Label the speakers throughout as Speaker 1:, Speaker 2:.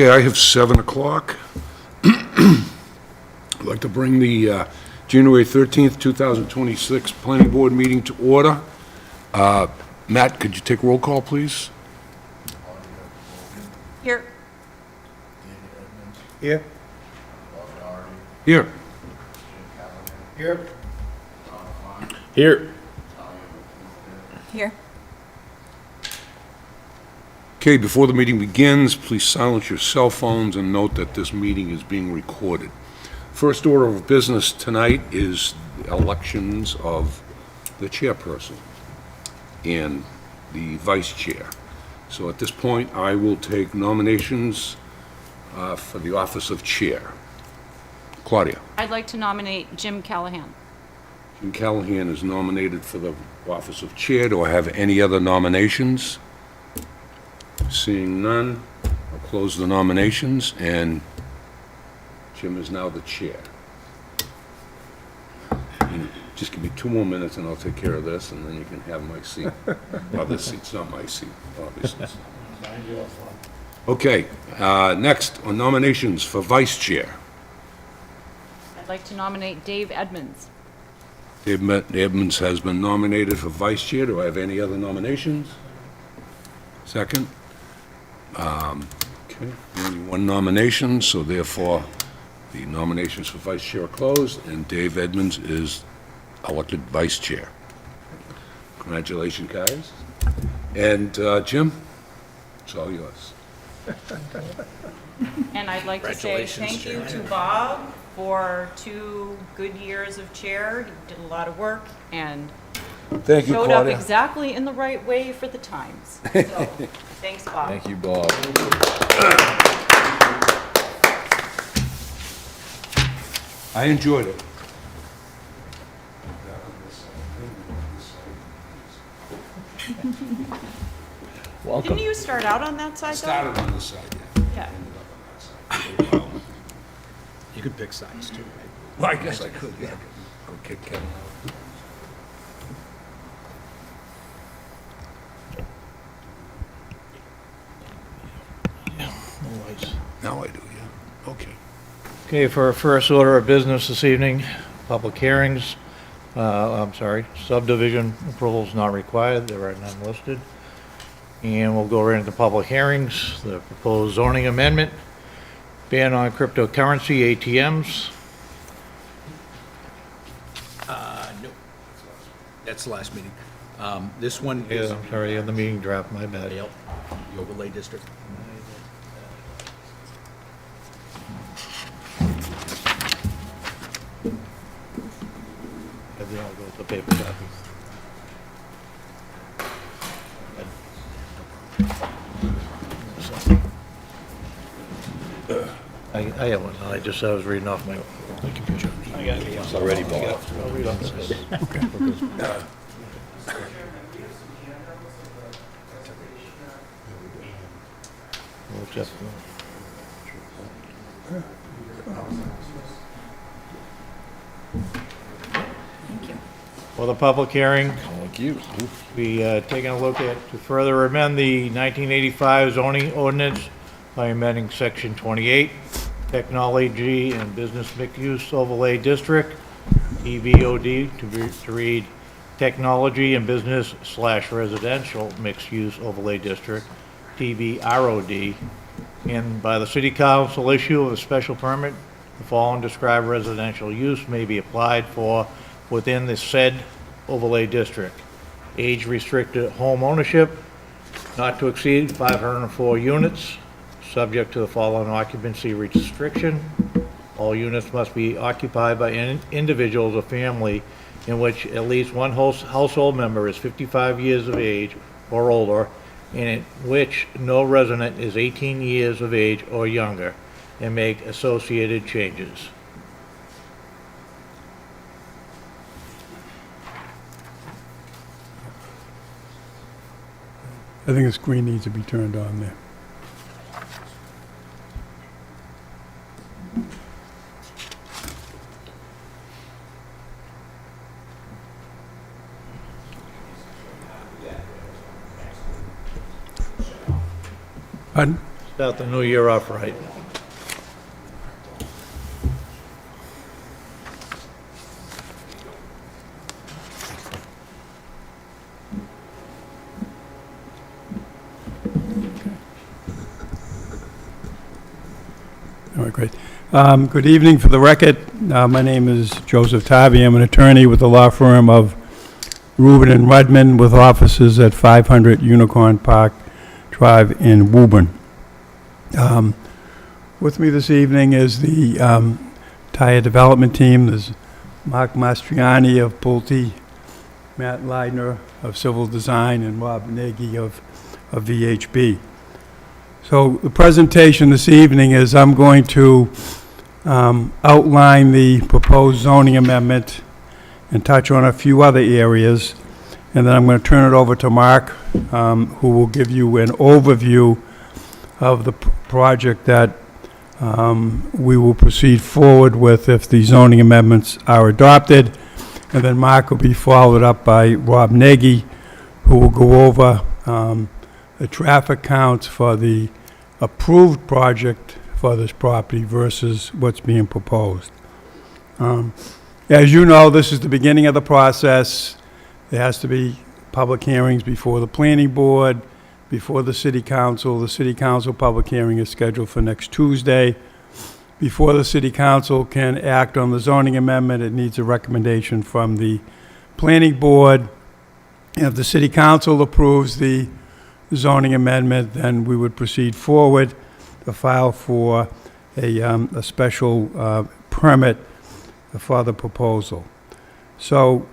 Speaker 1: Okay, I have 7 o'clock. I'd like to bring the January 13th, 2026 Planning Board meeting to order. Matt, could you take roll call, please?
Speaker 2: Here.
Speaker 3: Here.
Speaker 1: Here.
Speaker 3: Here.
Speaker 4: Here.
Speaker 2: Here.
Speaker 1: Okay, before the meeting begins, please silence your cell phones and note that this meeting is being recorded. First order of business tonight is elections of the chairperson and the vice chair. So at this point, I will take nominations for the office of chair. Claudia.
Speaker 2: I'd like to nominate Jim Callahan.
Speaker 1: Jim Callahan is nominated for the office of chair. Do I have any other nominations? Seeing none, I'll close the nominations, and Jim is now the chair. And just give me 2 more minutes and I'll take care of this, and then you can have my seat. Well, this seat's not my seat, obviously. Okay, next on nominations for vice chair.
Speaker 2: I'd like to nominate Dave Edmonds.
Speaker 1: Dave Edmonds has been nominated for vice chair. Do I have any other nominations? Second? Okay, only 1 nomination, so therefore the nominations for vice chair are closed, and Dave Edmonds is elected vice chair. Congratulations, guys. And Jim, it's all yours.
Speaker 2: And I'd like to say thank you to Bob for 2 good years of chair. He did a lot of work and
Speaker 1: Thank you,
Speaker 2: showed up
Speaker 1: Claudia.
Speaker 2: exactly in the right way for the times. So, thanks, Bob.
Speaker 4: Thank you, Bob.
Speaker 1: I enjoyed it.
Speaker 4: Welcome.
Speaker 2: Didn't you start out on that side, though?
Speaker 1: Started on this side, yeah.
Speaker 2: Yeah.
Speaker 1: Ended up on that side.
Speaker 3: You could pick sides too, right?
Speaker 1: Well, I guess I could, yeah. Go kick Kevin. Now I do, yeah. Okay.
Speaker 5: Okay, for our first order of business this evening, public hearings, subdivision approvals not required, there are none listed. And we'll go right into public hearings, the proposed zoning amendment, ban on cryptocurrency ATMs.
Speaker 3: No. That's the last meeting. This one
Speaker 5: Yeah,
Speaker 3: is
Speaker 5: I'm sorry, the meeting draft, my bad.
Speaker 3: the overlay district.
Speaker 5: I'll go with the paper copy. I have one, I was reading off my computer. I got it.
Speaker 4: It's already Bob.
Speaker 5: I'll read off this. We'll just- For the public hearing,
Speaker 4: Thank you.
Speaker 5: be taking a look at to further amend the 1985 zoning ordinance by amending section 28, technology and business mixed-use overlay district, EVOD, to read technology and business / residential mixed-use overlay district, TVROD, and by the city council issue of a special permit, the following described residential use may be applied for within the said overlay district. Age-restricted home ownership, not to exceed 504 units, subject to the following occupancy restriction. All units must be occupied by individuals or family in which at least one household member is 55 years of age or older, and in which no resident is 18 years of age or younger, and make associated changes.
Speaker 6: I think the screen needs to be turned on there. Pardon?
Speaker 5: Start the new year off right.
Speaker 6: All right, great. Good evening. For the record, my name is Joseph Tavi. I'm an attorney with the law firm of Woburn and Rudman, with offices at 500 Unicorn Park Drive in Woburn. With me this evening is the tire development team. There's Mark Mastriani of Pulte, Matt Leidner of Civil Design, and Rob Nagy of VHB. So the presentation this evening is I'm going to outline the proposed zoning amendment and touch on a few other areas, and then I'm going to turn it over to Mark, who will give you an overview of the project that we will proceed forward with if the zoning amendments are adopted. And then Mark will be followed up by Rob Nagy, who will go over the traffic counts for the approved project for this property versus what's being proposed. As you know, this is the beginning of the process. There has to be public hearings before the planning board, before the city council. The city council public hearing is scheduled for next Tuesday. Before the city council can act on the zoning amendment, it needs a recommendation from the planning board. And if the city council approves the zoning amendment, then we would proceed forward to file for a special permit for the proposal. So,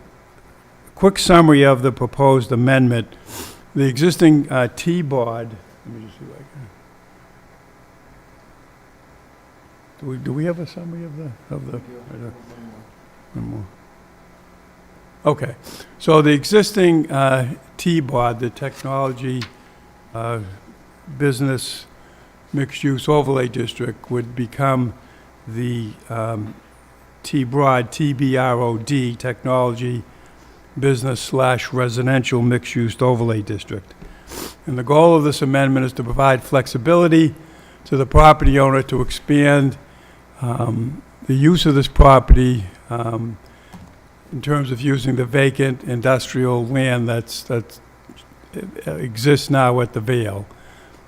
Speaker 6: quick summary of the proposed amendment. The existing T-bod, let me just see if I can. Do we have a summary of the? One more. Okay, so the existing T-bod, the technology business mixed-use overlay district, would become the T-BROD, T-B-R-O-D, technology business / residential mixed-use overlay district. And the goal of this amendment is to provide flexibility to the property owner to expand the use of this property in terms of using the vacant industrial land that exists now at the Vale.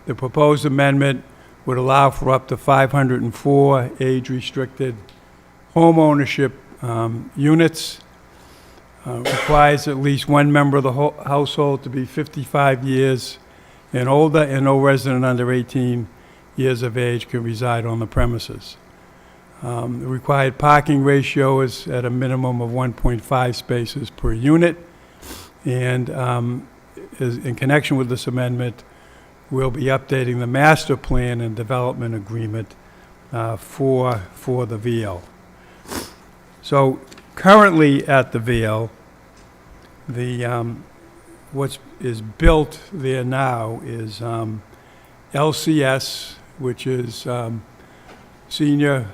Speaker 6: The proposed amendment would allow for up to 504 age-restricted home ownership units. Requires at least one member of the household to be 55 years and older, and no resident under 18 years of age can reside on the premises. The required parking ratio is at a minimum of 1.5 spaces per unit, and in connection with this amendment, we'll be updating the master plan and development agreement for the VL. So currently at the VL, what is built there now is LCS, which is senior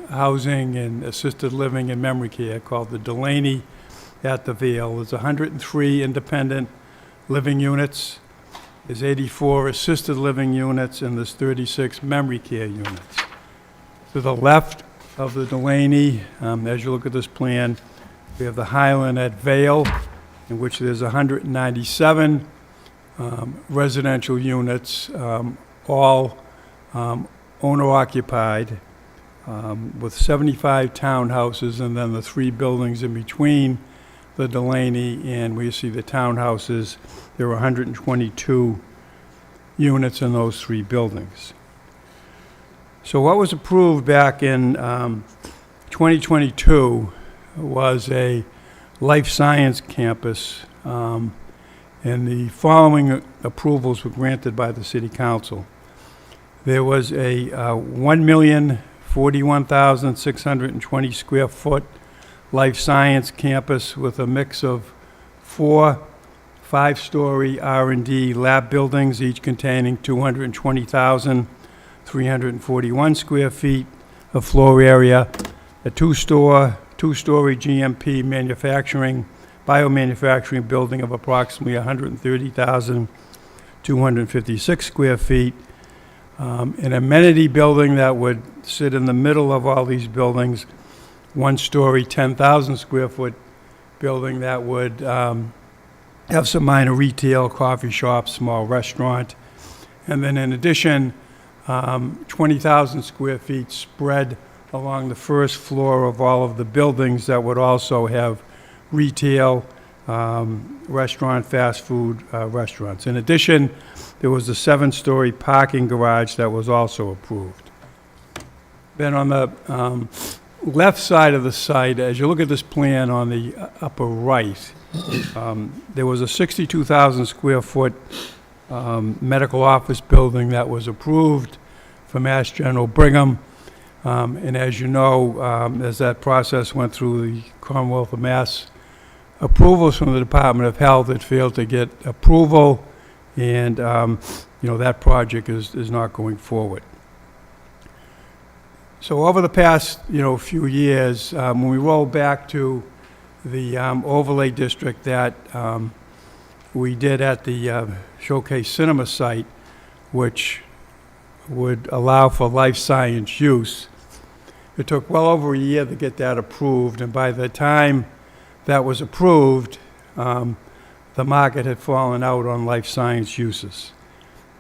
Speaker 6: housing and assisted living and memory care, called the Delaney at the VL. There's 103 independent living units, there's 84 assisted living units, and there's 36 memory care units. To the left of the Delaney, as you look at this plan, we have the Highland at Vale, in which there's 197 residential units, all owner-occupied, with 75 townhouses, and then the 3 buildings in between the Delaney and where you see the townhouses. There are 122 units in those 3 buildings. So what was approved back in 2022 was a life science campus, and the following approvals were granted by the City Council. There was a 1,041,620 square foot life science campus with a mix of 4 5-story R&D lab buildings, each containing 220,341 square feet of floor area, a two-story GMP biomanufacturing building of approximately 130,256 square feet, an amenity building that would sit in the middle of all these buildings, one-story, 10,000 square foot building that would have some minor retail, coffee shop, small restaurant. And then in addition, 20,000 square feet spread along the first floor of all of the buildings that would also have retail, restaurant, fast food restaurants. In addition, there was a 7-story parking garage that was also approved. Then on the left side of the site, as you look at this plan on the upper right, there was a 62,000 square foot medical office building that was approved for Mass General Brigham. And as you know, as that process went through the Commonwealth of Mass approvals from the Department of Health, it failed to get approval, and that project is not going forward. So over the past few years, when we roll back to the overlay district that we did at the Showcase Cinema site, which would allow for life science use, it took well over a year to get that approved, and by the time that was approved, the market had fallen out on life science uses.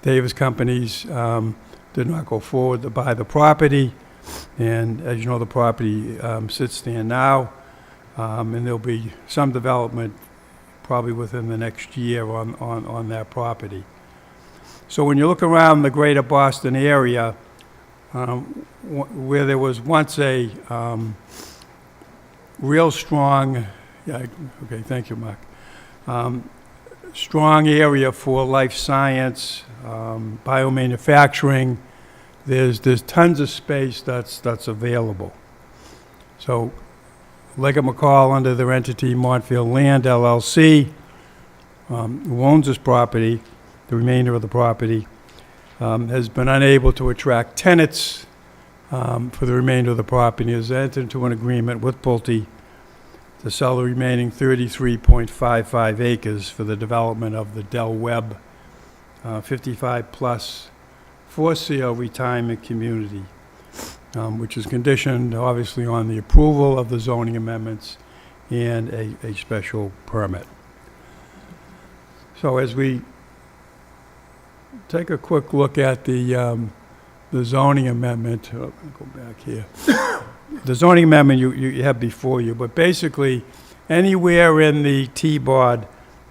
Speaker 6: Davis companies did not go forward to buy the property, and as you know, the property sits there now, and there'll be some development probably within the next year on that property. So when you look around the greater Boston area, where there was once a real strong, okay, thank you, Mark, strong area for life science, biomanufacturing, there's tons of space that's available. So Leggett McCall, under their entity Montfield Land LLC, who owns this property, the remainder of the property, has been unable to attract tenants for the remainder of the property, has entered into an agreement with Pulte to sell the remaining 33.55 acres for the development of the Del Webb 55-plus for-sale retirement community, which is conditioned, obviously, on the approval of the zoning amendments and a special permit. So as we take a quick look at the zoning amendment. I'll go back here. The zoning amendment you have before you, but basically anywhere in the T-BOD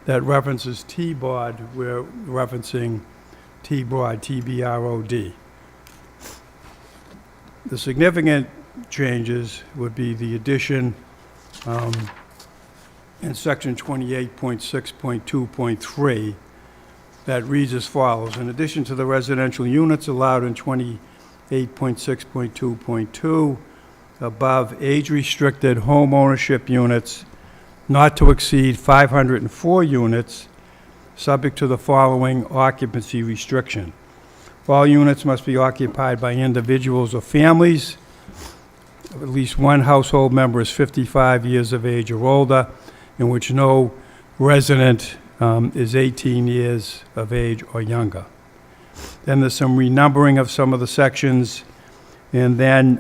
Speaker 6: that references T-BOD, we're referencing T-BROD, T-B-R-O-D. The significant changes would be the addition in section 28.6.2.3 that reads as follows. In addition to the residential units allowed in 28.6.2.2, above age-restricted home ownership units not to exceed 504 units, subject to the following occupancy restriction. All units must be occupied by individuals or families. At least one household member is 55 years of age or older, in which no resident is 18 years of age or younger. Then there's some renumbering of some of the sections. And then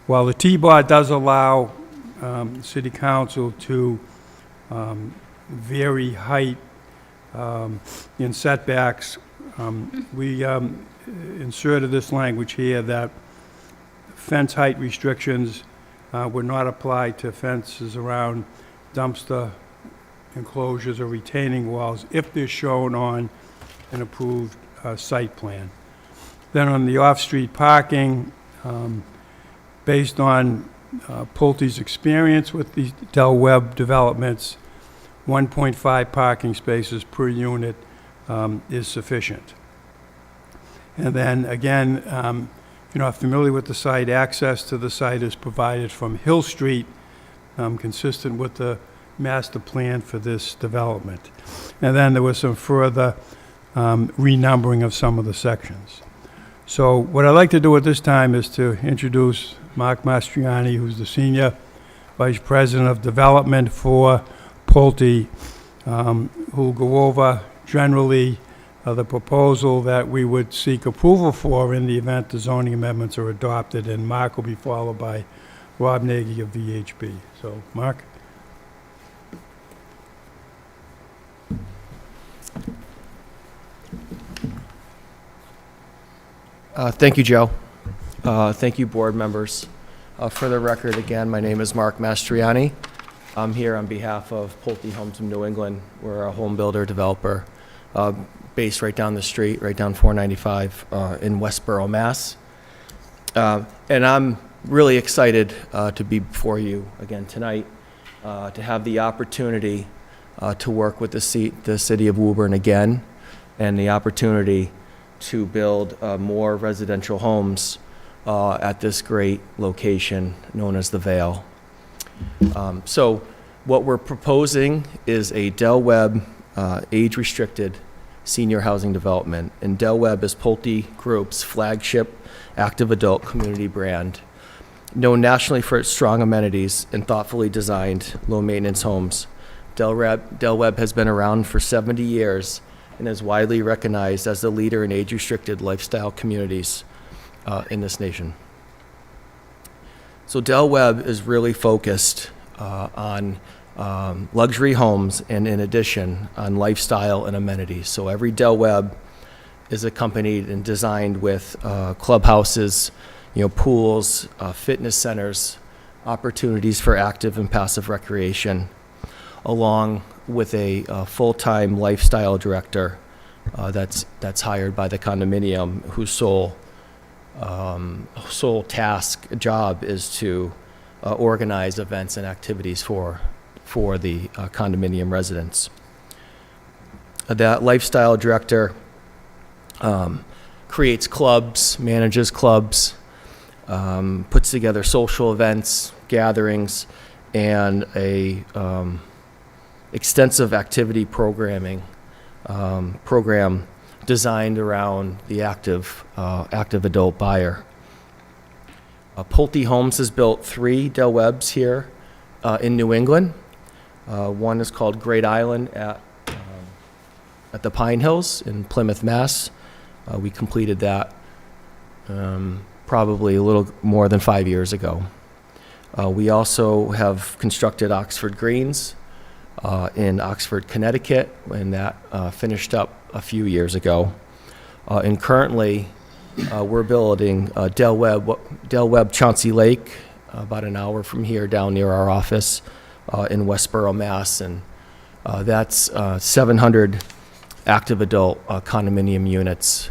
Speaker 6: while the T-BOD does allow City Council to vary height in setbacks, we inserted this language here that fence height restrictions would not apply to fences around dumpster enclosures or retaining walls if they're shown on an approved site plan. Then on the off-street parking, based on Pulte's experience with the Del Webb developments, 1.5 parking spaces per unit is sufficient. And then again, if you're not familiar with the site, access to the site is provided from Hill Street, consistent with the master plan for this development. And then there was some further renumbering of some of the sections. So what I'd like to do at this time is to introduce Mark Mastriani, who's the Senior Vice President of Development for Pulte, who'll go over generally the proposal that we would seek approval for in the event the zoning amendments are adopted, and Mark will be followed by Rob Nagy of VHB. So, Mark?
Speaker 7: Thank you, Joe. Thank you, board members. For the record, again, my name is Mark Mastriani. I'm here on behalf of Pulte Homes of New England. We're a home builder developer based right down the street, right down 495 in Westboro, Mass. And I'm really excited to be before you again tonight, to have the opportunity to work with the city of Woburn again, and the opportunity to build more residential homes at this great location known as the Vale. So what we're proposing is a Del Webb age-restricted senior housing development. And Del Webb is Pulte Group's flagship active adult community brand, known nationally for its strong amenities and thoughtfully designed low-maintenance homes. Del Webb has been around for 70 years and is widely recognized as the leader in age-restricted lifestyle communities in this nation. So Del Webb is really focused on luxury homes and, in addition, on lifestyle and amenities. So every Del Webb is accompanied and designed with clubhouses, pools, fitness centers, opportunities for active and passive recreation, along with a full-time lifestyle director that's hired by the condominium, whose sole job is to organize events and activities for the condominium residents. That lifestyle director creates clubs, manages clubs, puts together social events, gatherings, and a extensive activity program designed around the active adult buyer. Pulte Homes has built 3 Del Webbs here in New England. One is called Great Island at the Pine Hills in Plymouth, Mass. We completed that probably a little more than 5 years ago. We also have constructed Oxford Greens in Oxford, Connecticut, and that finished up a few years ago. And currently, we're building Del Webb Chauncey Lake, about an hour from here, down near our office in Westboro, Mass. And that's 700 active adult condominium units.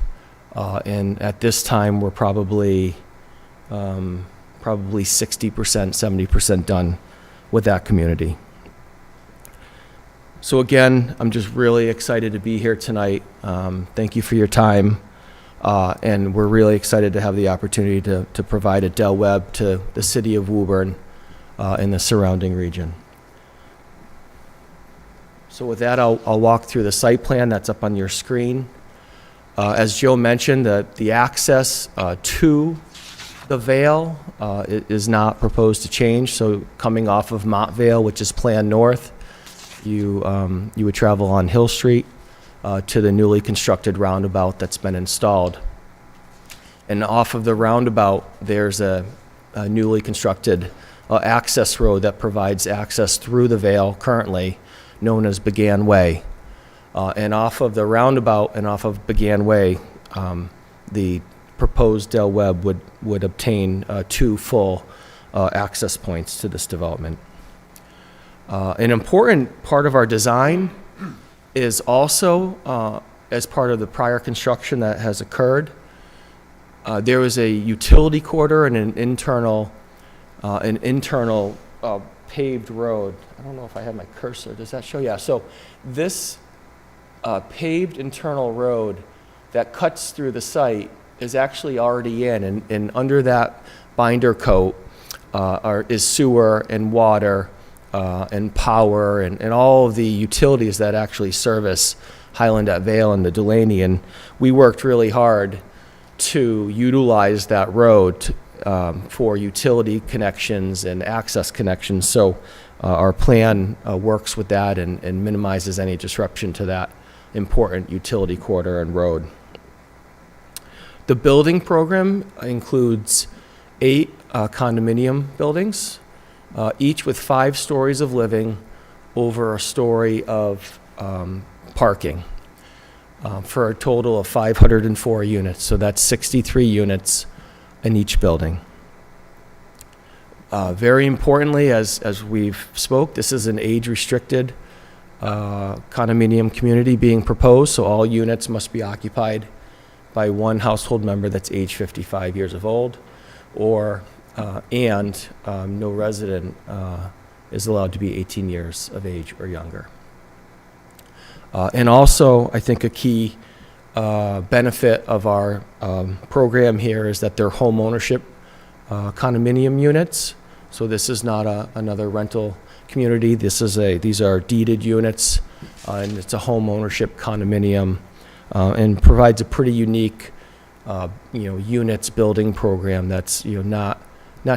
Speaker 7: And at this time, we're probably 60%, 70% done with that community. So again, I'm just really excited to be here tonight. Thank you for your time. And we're really excited to have the opportunity to provide a Del Webb to the city of Woburn and the surrounding region. So with that, I'll walk through the site plan that's up on your screen. As Joe mentioned, the access to the Vale is not proposed to change. So coming off of Mont Vale, which is planned north, you would travel on Hill Street to the newly constructed roundabout that's been installed. And off of the roundabout, there's a newly constructed access road that provides access through the Vale currently, known as Began Way. And off of the roundabout and off of Began Way, the proposed Del Webb would obtain 2 full access points to this development. An important part of our design is also, as part of the prior construction that has occurred, there was a utility corridor and an internal paved road. I don't know if I have my cursor. Does that show? Yeah. So this paved internal road that cuts through the site is actually already in, and under that binder coat is sewer and water and power and all of the utilities that actually service Highland at Vale and the Delaney. And we worked really hard to utilize that road for utility connections and access connections. So our plan works with that and minimizes any disruption to that important utility corridor and road. The building program includes 8 condominium buildings, each with 5 stories of living over a story of parking, for a total of 504 units. So that's 63 units in each building. Very importantly, as we've spoke, this is an age-restricted condominium community being proposed, so all units must be occupied by one household member that's age 55 years of old, or no resident is allowed to be 18 years of age or younger. And also, I think a key benefit of our program here is that they're home ownership condominium units. So this is not another rental community. These are deeded units, and it's a home ownership condominium, and provides a pretty unique, units building program that's not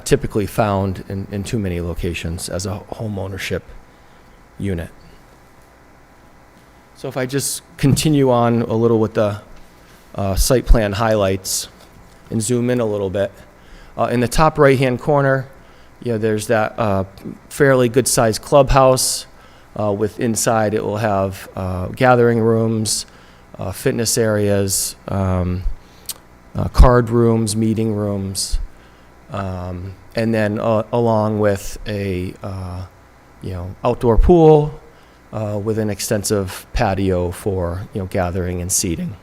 Speaker 7: typically found in too many locations as a home ownership unit. So if I just continue on a little with the site plan highlights and zoom in a little bit. In the top right-hand corner, there's that fairly good-sized clubhouse. With inside, it will have gathering rooms, fitness areas, card rooms, meeting rooms, and then along with a outdoor pool with an extensive patio for gathering and seating.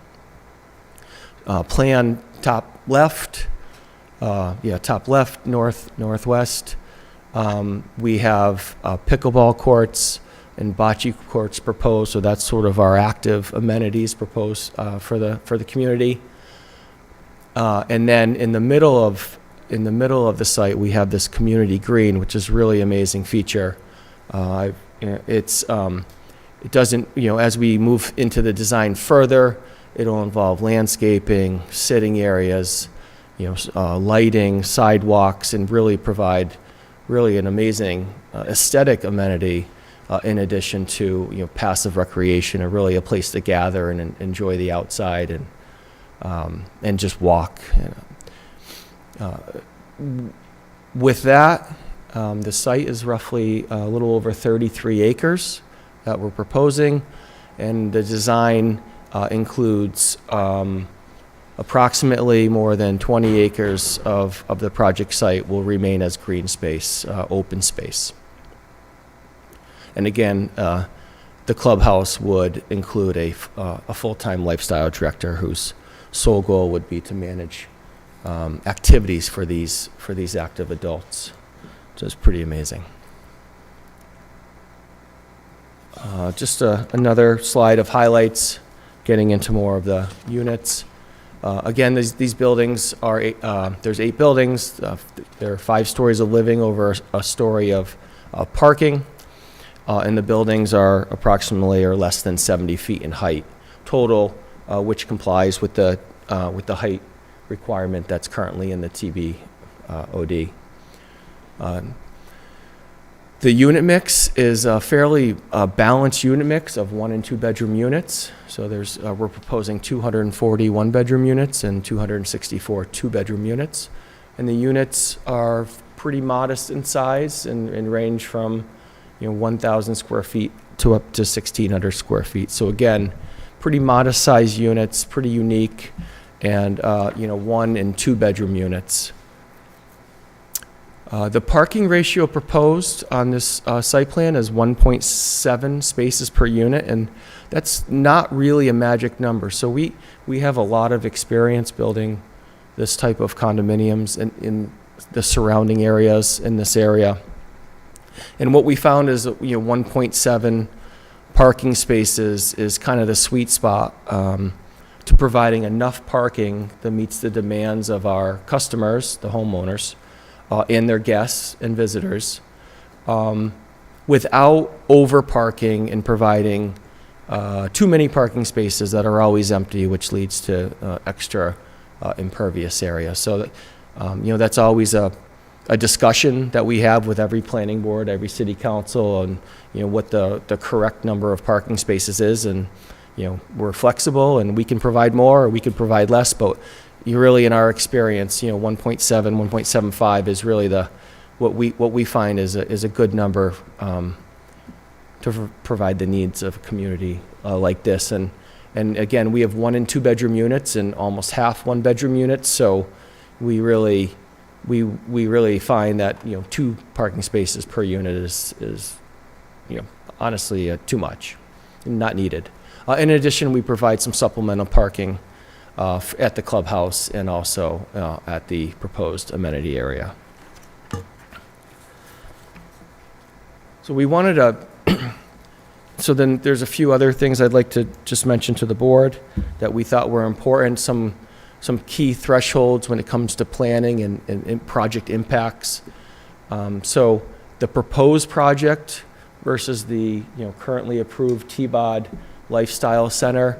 Speaker 7: Plan top left. Top left, northwest. We have pickleball courts and bocce courts proposed, so that's sort of our active amenities proposed for the community. And then in the middle of the site, we have this community green, which is really amazing feature. It doesn't, as we move into the design further, it'll involve landscaping, sitting areas, lighting, sidewalks, and really provide an amazing aesthetic amenity in addition to passive recreation, and really a place to gather and enjoy the outside and just walk. With that, the site is roughly a little over 33 acres that we're proposing, and the design includes approximately more than 20 acres of the project site will remain as green space, open space. And again, the clubhouse would include a full-time lifestyle director whose sole goal would be to manage activities for these active adults. So it's pretty amazing. Just another slide of highlights, getting into more of the units. Again, these buildings are, there's 8 buildings. There are 5 stories of living over a story of parking. And the buildings are approximately or less than 70 feet in height total, which complies with the height requirement that's currently in the TBOD. The unit mix is a fairly balanced unit mix of 1 and 2 bedroom units. So we're proposing 240 1-bedroom units and 264 2-bedroom units. And the units are pretty modest in size and range from 1,000 square feet to up to 1,600 square feet. So again, pretty modest size units, pretty unique, and 1 and 2 bedroom units. The parking ratio proposed on this site plan is 1.7 spaces per unit, and that's not really a magic number. So we have a lot of experience building this type of condominiums in the surrounding areas in this area. And what we found is 1.7 parking spaces is kind of the sweet spot to providing enough parking that meets the demands of our customers, the homeowners, and their guests and visitors, without over parking and providing too many parking spaces that are always empty, which leads to extra impervious area. So that's always a discussion that we have with every planning board, every city council, and what the correct number of parking spaces is. And we're flexible and we can provide more or we could provide less, but you really, in our experience, 1.7, 1.75 is really what we find is a good number to provide the needs of a community like this. And again, we have 1 and 2 bedroom units and almost half 1 bedroom units, so we really find that 2 parking spaces per unit is honestly too much, not needed. In addition, we provide some supplemental parking at the clubhouse and also at the proposed amenity area. So we wanted to, so then there's a few other things I'd like to just mention to the board that we thought were important, some key thresholds when it comes to planning and project impacts. So the proposed project versus the currently approved T-BOD Lifestyle Center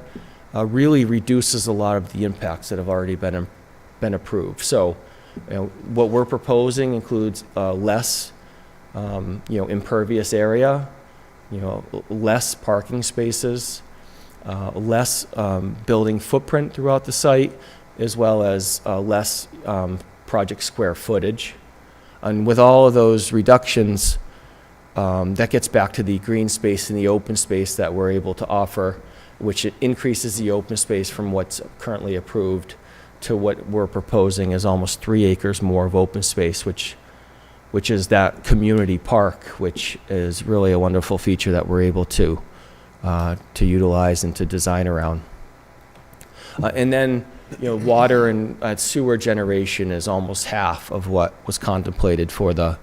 Speaker 7: really reduces a lot of the impacts that have already been approved. So what we're proposing includes less impervious area, less parking spaces, less building footprint throughout the site, as well as less project square footage. And with all of those reductions, that gets back to the green space and the open space that we're able to offer, which it increases the open space from what's currently approved to what we're proposing is almost 3 acres more of open space, which is that community park, which is really a wonderful feature that we're able to utilize and to design around. And then, water and sewer generation is almost half of what was contemplated for the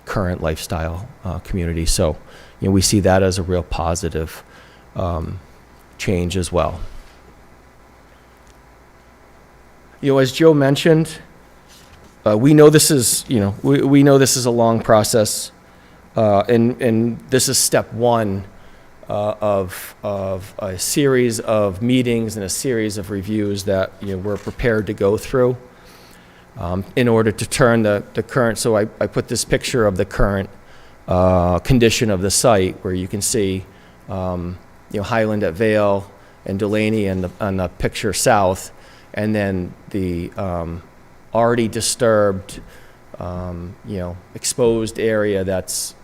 Speaker 7: current lifestyle community. So, we see that as a real positive change as well. As Joe mentioned, we know this is, we know this is a long process, and this is step 1 of a series of meetings and a series of reviews that we're prepared to go through in order to turn the current. So I put this picture of the current condition of the site, where you can see Highland at Vale and Delaney on the picture south, and then the already disturbed, exposed area that's,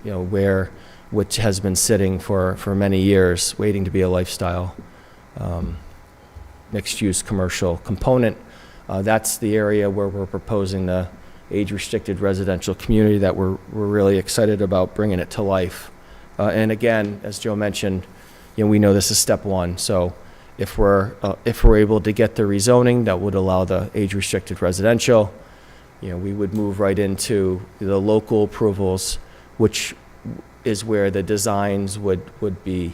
Speaker 7: which has been sitting for many years, waiting to be a lifestyle mixed-use commercial component. That's the area where we're proposing the age-restricted residential community that we're really excited about bringing it to life. And again, as Joe mentioned, we know this is step 1. So if we're able to get the rezoning that would allow the age-restricted residential, we would move right into the local approvals, which is where the designs would be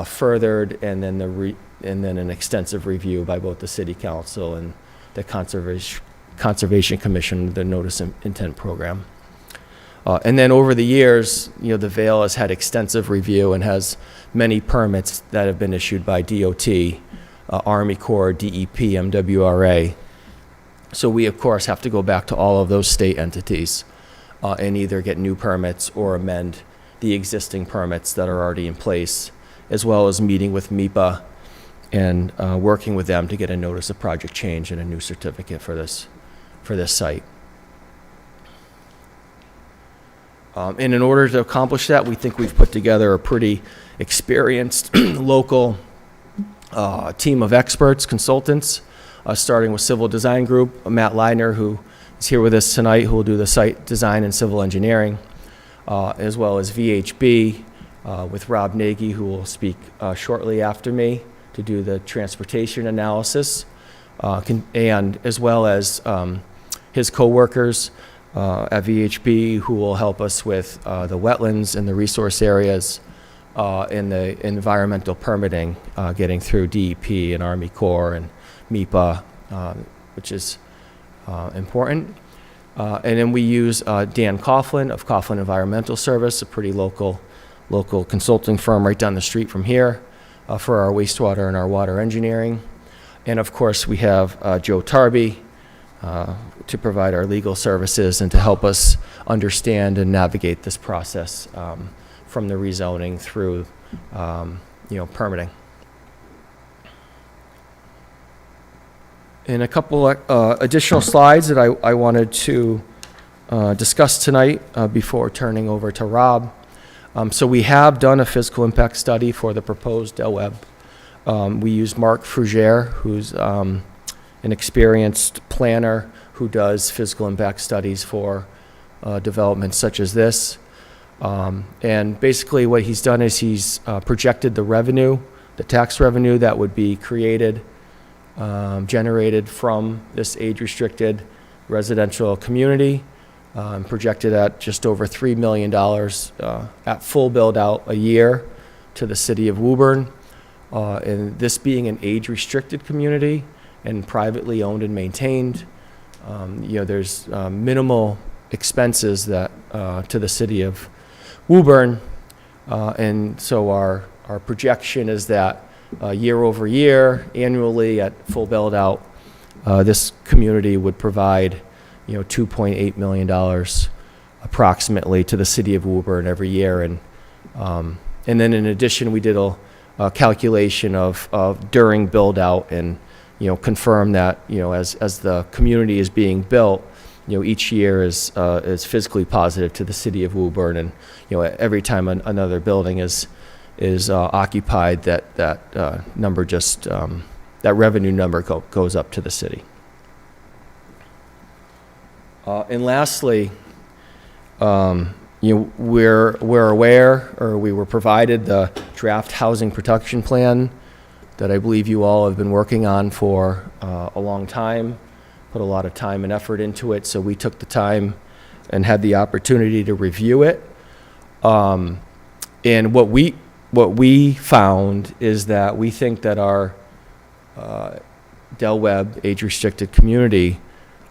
Speaker 7: furthered, and then an extensive review by both the City Council and the Conservation Commission, the Notice of Intent Program. And then over the years, the Vale has had extensive review and has many permits that have been issued by DOT, Army Corps, DEP, MWRA. So we, of course, have to go back to all of those state entities and either get new permits or amend the existing permits that are already in place, as well as meeting with MIPA and working with them to get a notice of project change and a new certificate for this site. And in order to accomplish that, we think we've put together a pretty experienced local team of experts, consultants, starting with Civil Design Group, Matt Leidner, who is here with us tonight, who will do the site design and civil engineering, as well as VHB with Rob Nagy, who will speak shortly after me to do the transportation analysis, and as well as his co-workers at VHB, who will help us with the wetlands and the resource areas and the environmental permitting, getting through DEP and Army Corps and MIPA, which is important. And then we use Dan Coughlin of Coughlin Environmental Service, a pretty local consulting firm right down the street from here, for our wastewater and our water engineering. And of course, we have Joe Tarby to provide our legal services and to help us understand and navigate this process from the rezoning through permitting. And a couple additional slides that I wanted to discuss tonight before turning over to Rob. So we have done a physical impact study for the proposed Del Webb. We used Mark Frugere, who's an experienced planner who does physical impact studies for developments such as this. And basically what he's done is he's projected the revenue, the tax revenue that would be created, generated from this age-restricted residential community, projected at just over $3 million at full build-out a year to the city of Woburn. And this being an age-restricted community and privately owned and maintained, there's minimal expenses that to the city of Woburn, and so our projection is that year over year, annually at full build out, this community would provide $2.8 million approximately to the city of Woburn every year, and then in addition we did a calculation of during build out and confirm that as the community is being built, each year is physically positive to the city of Woburn, and every time another building is occupied, that number just that revenue number goes up to the city. And lastly, we're aware, or we were provided the draft housing production plan that I believe you all have been working on for a long time, put a lot of time and effort into it. So we took the time and had the opportunity to review it. And what we found is that we think that our Del Webb age-restricted community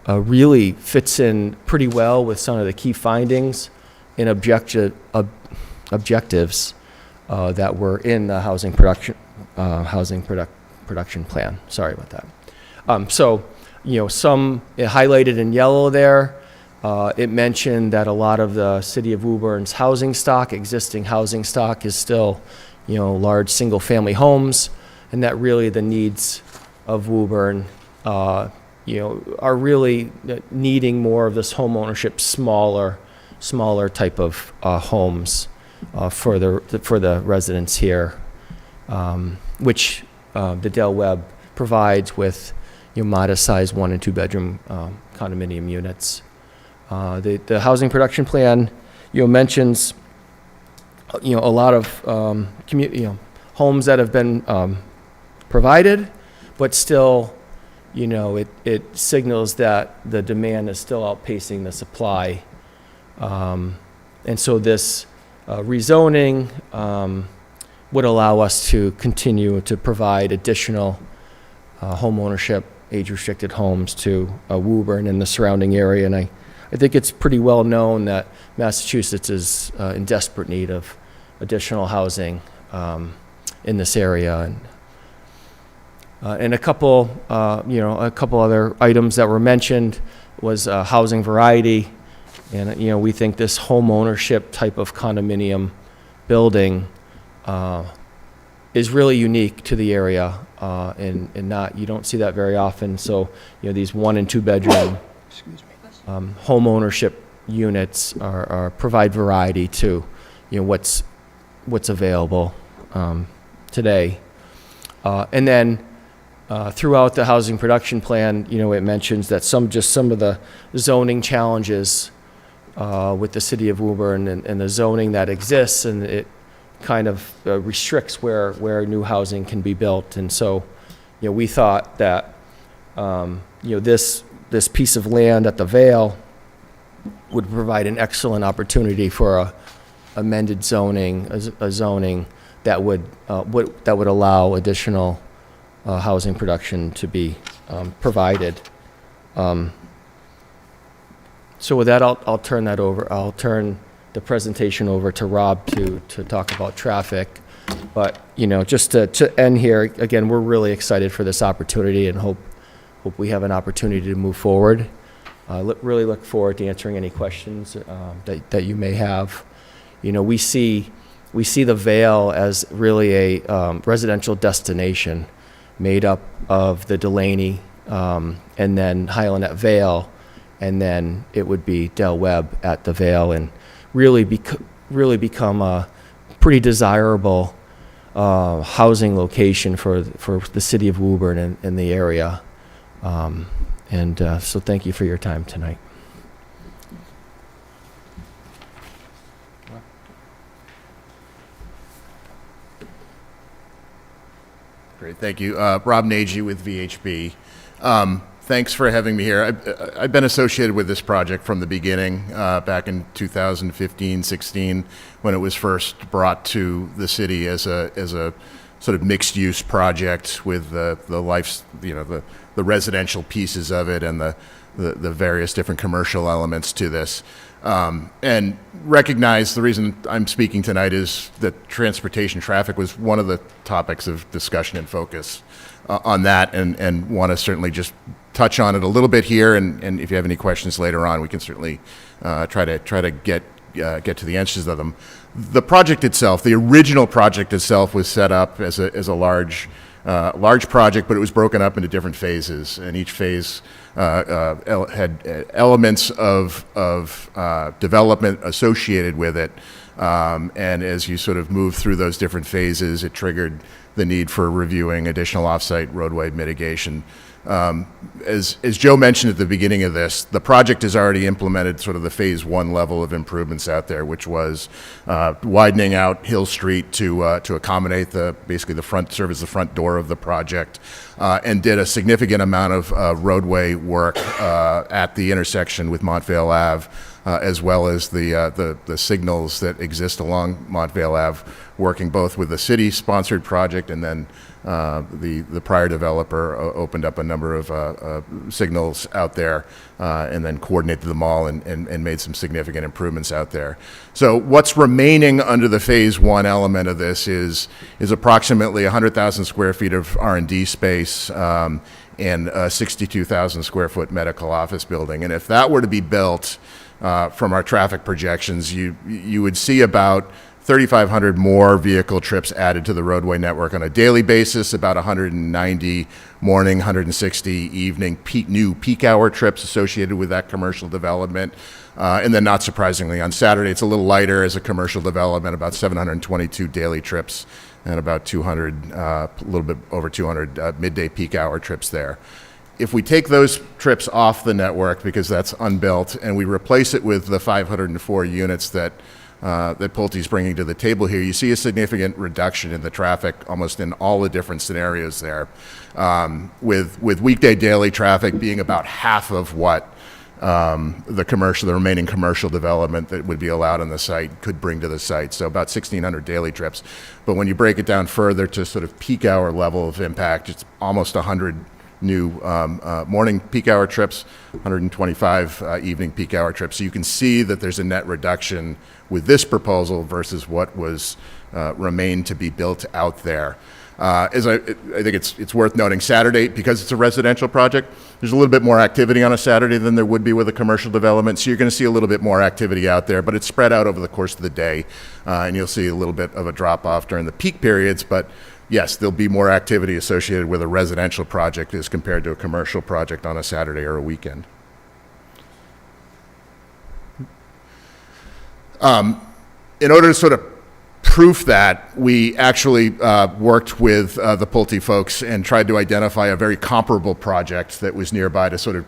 Speaker 7: really fits in pretty well with some of the key findings and objectives that were in the housing production plan. Sorry about that. Some highlighted in yellow there. It mentioned that a lot of the city of Woburn's existing housing stock is still, large single-family homes, and that really the needs of Woburn, are really needing more of this home ownership, smaller type of homes for the residents here, which the Del Webb provides with modest-sized 1- and 2-bedroom condominium units. The housing production plan, mentions, a lot of homes that have been provided, but still, it signals that the demand is still outpacing the supply, and so this rezoning would allow us to continue to provide additional home ownership, age-restricted homes to Woburn and the surrounding area, and I think it's pretty well known that Massachusetts is in desperate need of additional housing in this area, and a couple other items that were mentioned was housing variety, and we think this home ownership type of condominium building is really unique to the area, and you don't see that very often. So these 1- and 2-bedroom home ownership units provide variety to what's available today, and then throughout the housing production plan, it mentions that some of the zoning challenges with the city of Woburn and the zoning that exists, and it kind of restricts where new housing can be built, and so we thought that this piece of land at the Vale would provide an excellent opportunity for a amended zoning, a zoning that would allow additional housing production to be provided. So with that, I'll turn that over. I'll turn the presentation over to Rob to talk about traffic. But just to end here, again, we're really excited for this opportunity and hope we have an opportunity to move forward. Really look forward to answering any questions that you may have. We see we see the Vale as really a residential destination made up of the Delaney and then Highland at Vale, and then it would be Del Webb at the Vale, and really become a pretty desirable housing location for the city of Woburn and the area. So thank you for your time tonight.
Speaker 8: Great, thank you. Rob Nagy with VHB. Thanks for having me here. I've been associated with this project from the beginning, back in 2015, 16, when it was first brought to the city as a sort of mixed-use project with the residential pieces of it and the various different commercial elements to this. And recognize the reason I'm speaking tonight is that transportation traffic was one of the topics of discussion and focus on that, and want to certainly just touch on it a little bit here, and if you have any questions later on, we can certainly try to get to the answers of them. The project itself, the original project itself, was set up as a large project, but it was broken up into different phases, and each phase had elements of development associated with it. And as you sort of move through those different phases, it triggered the need for reviewing additional offsite roadway mitigation. As Joe mentioned at the beginning of this, the project has already implemented sort of the phase 1 level of improvements out there, which was widening out Hill Street to accommodate basically the front door of the project, and did a significant amount of roadway work at the intersection with Montvale Ave, as well as the signals that exist along Montvale Ave, working both with the city-sponsored project, and then the prior developer opened up a number of signals out there, and then coordinated them all and made some significant improvements out there. So what's remaining under the phase 1 element of this is approximately 100,000 square feet of R&D space, and a 62,000 square foot medical office building. And if that were to be built, from our traffic projections, you would see about 3,500 more vehicle trips added to the roadway network on a daily basis, about 190 morning, 160 evening new peak hour trips associated with that commercial development. And then not surprisingly, on Saturday, it's a little lighter as a commercial development, about 722 daily trips and about 200, a little bit over 200 midday peak hour trips there. If we take those trips off the network, because that's unbuilt, and we replace it with the 504 units that Pulte's bringing to the table here, you see a significant reduction in the traffic almost in all the different scenarios there, with weekday daily traffic being about half of what the remaining commercial development that would be allowed on the site could bring to the site, so about 1,600 daily trips. But when you break it down further to sort of peak hour level of impact, it's almost 100 new morning peak hour trips, 125 evening peak hour trips. So you can see that there's a net reduction with this proposal versus what was remained to be built out there. As I think it's worth noting, Saturday, because it's a residential project, there's a little bit more activity on a Saturday than there would be with a commercial development. So you're going to see a little bit more activity out there, but it's spread out over the course of the day, and you'll see a little bit of a drop off during the peak periods. But yes, there'll be more activity associated with a residential project as compared to a commercial project on a Saturday or a weekend. In order to sort of proof that, we actually worked with the Pulte folks and tried to identify a very comparable project that was nearby to sort of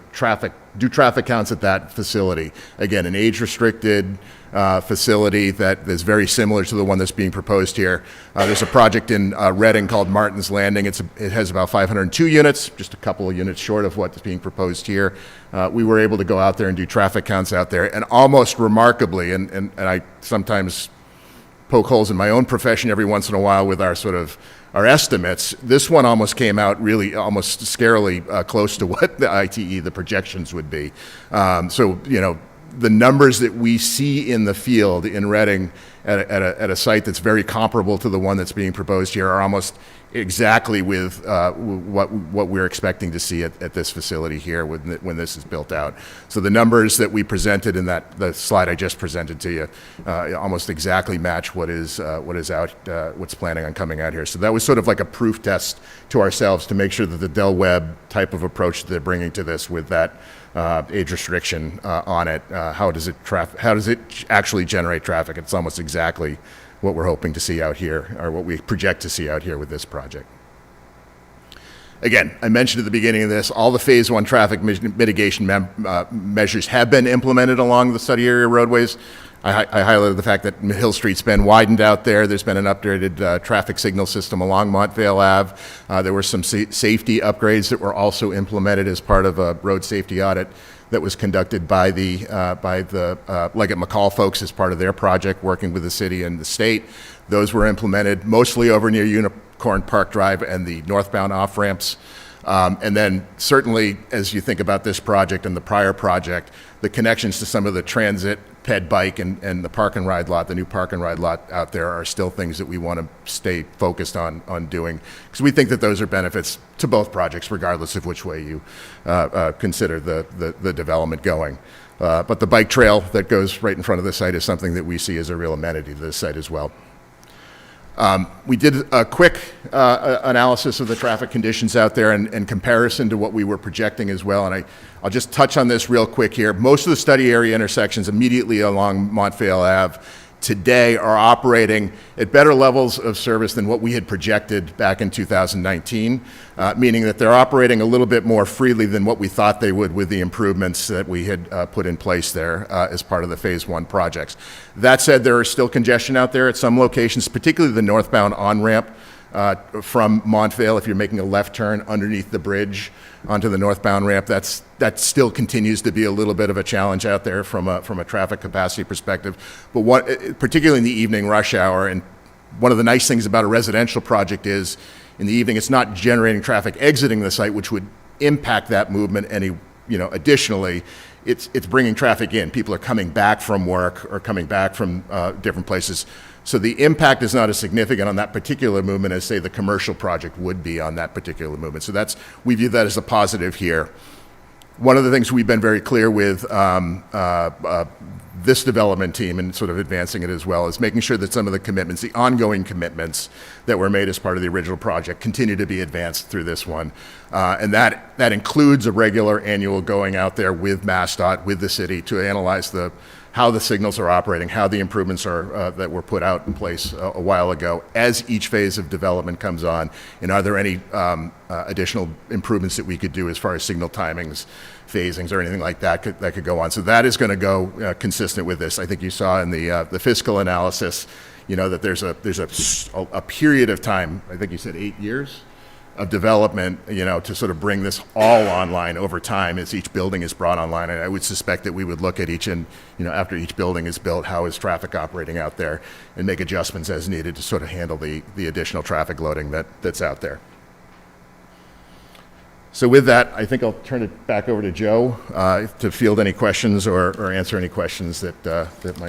Speaker 8: do traffic counts at that facility. Again, an age-restricted facility that is very similar to the one that's being proposed here. There's a project in Reading called Martin's Landing. It has about 502 units, just a couple of units short of what's being proposed here. We were able to go out there and do traffic counts out there, and almost remarkably, and I sometimes poke holes in my own profession every once in a while with our estimates. This one almost came out really almost scarily close to what the ITE, the projections would be. So, the numbers that we see in the field in Reading at a site that's very comparable to the one that's being proposed here, are almost exactly with what we're expecting to see at this facility here when this is built out. So the numbers that we presented in the slide I just presented to you almost exactly match what's planning on coming out here. So that was sort of like a proof test to ourselves to make sure that the Del Webb type of approach that they're bringing to this with that age restriction on it, how does it actually generate traffic? It's almost exactly what we're hoping to see out here, or what we project to see out here with this project. Again, I mentioned at the beginning of this, all the Phase 1 traffic mitigation measures have been implemented along the study area roadways. I highlighted the fact that Hill Street's been widened out there. There's been an updated traffic signal system along Montvale Ave. There were some safety upgrades that were also implemented as part of a road safety audit that was conducted by the Leggett McCall folks as part of their project, working with the city and the state. Those were implemented mostly over near Unicorn Park Drive and the northbound off-ramps. And then certainly, as you think about this project and the prior project, the connections to some of the transit, ped bike, and the park and ride lot, the new park and ride lot out there, are still things that we want to stay focused on doing, because we think that those are benefits to both projects, regardless of which way you consider the development going. But the bike trail that goes right in front of the site is something that we see as a real amenity to this site as well. We did a quick analysis of the traffic conditions out there in comparison to what we were projecting as well, and I'll just touch on this real quick here. Most of the study area intersections immediately along Montvale Ave today are operating at better levels of service than what we had projected back in 2019, meaning that they're operating a little bit more freely than what we thought they would with the improvements that we had put in place there as part of the Phase 1 projects. That said, there is still congestion out there at some locations, particularly the northbound on-ramp from Montvale. If you're making a left turn underneath the bridge onto the northbound ramp, that still continues to be a little bit of a challenge out there from a traffic capacity perspective. But particularly in the evening rush hour, and one of the nice things about a residential project is in the evening it's not generating traffic exiting the site, which would impact that movement additionally. It's bringing traffic in. People are coming back from work or coming back from different places. So the impact is not as significant on that particular movement as, say, the commercial project would be on that particular movement. So we view that as a positive here. One of the things we've been very clear with this development team, and sort of advancing it as well, is making sure that some of the commitments, the ongoing commitments that were made as part of the original project, continue to be advanced through this one. And that includes a regular annual going out there with MassDOT, with the city, to analyze how the signals are operating, how the improvements are that were put out in place a while ago as each phase of development comes on, and are there any additional improvements that we could do as far as signal timings, phasings, or anything like that could go on. So that is going to go consistent with this. I think you saw in the fiscal analysis, that there's a period of time, I think you said 8 years, of development, to sort of bring this all online over time as each building is brought online. And I would suspect that we would look at after each building is built, how is traffic operating out there, and make adjustments as needed to sort of handle the additional traffic loading that's out there. So with that, I think I'll turn it back over to Joe to field any questions or answer any questions that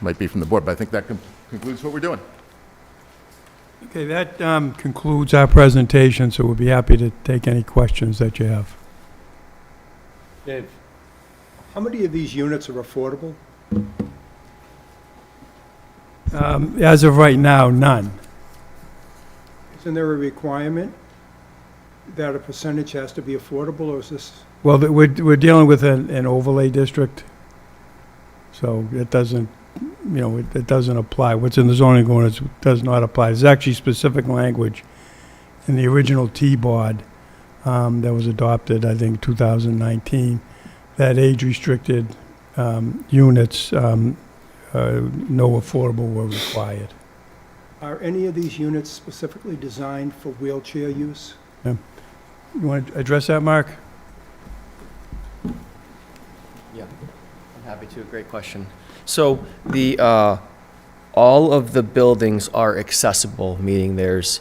Speaker 8: might be from the board. But I think that concludes what we're doing.
Speaker 6: Okay, that concludes our presentation, so we'll be happy to take any questions that you have.
Speaker 9: Dave, how many of these units are affordable?
Speaker 6: As of right now, none.
Speaker 9: Isn't there a requirement that a percentage has to be affordable, or is this?
Speaker 6: Well, we're dealing with an overlay district, so it doesn't, it doesn't apply. What's in the zoning ordinance does not apply. There's actually specific language in the original T-BOD that was adopted, I think, 2019, that age-restricted units, no affordable were required.
Speaker 9: Are any of these units specifically designed for wheelchair use?
Speaker 6: You want to address that, Mark?
Speaker 7: Yeah, I'm happy to. Great question. So all of the buildings are accessible, meaning there's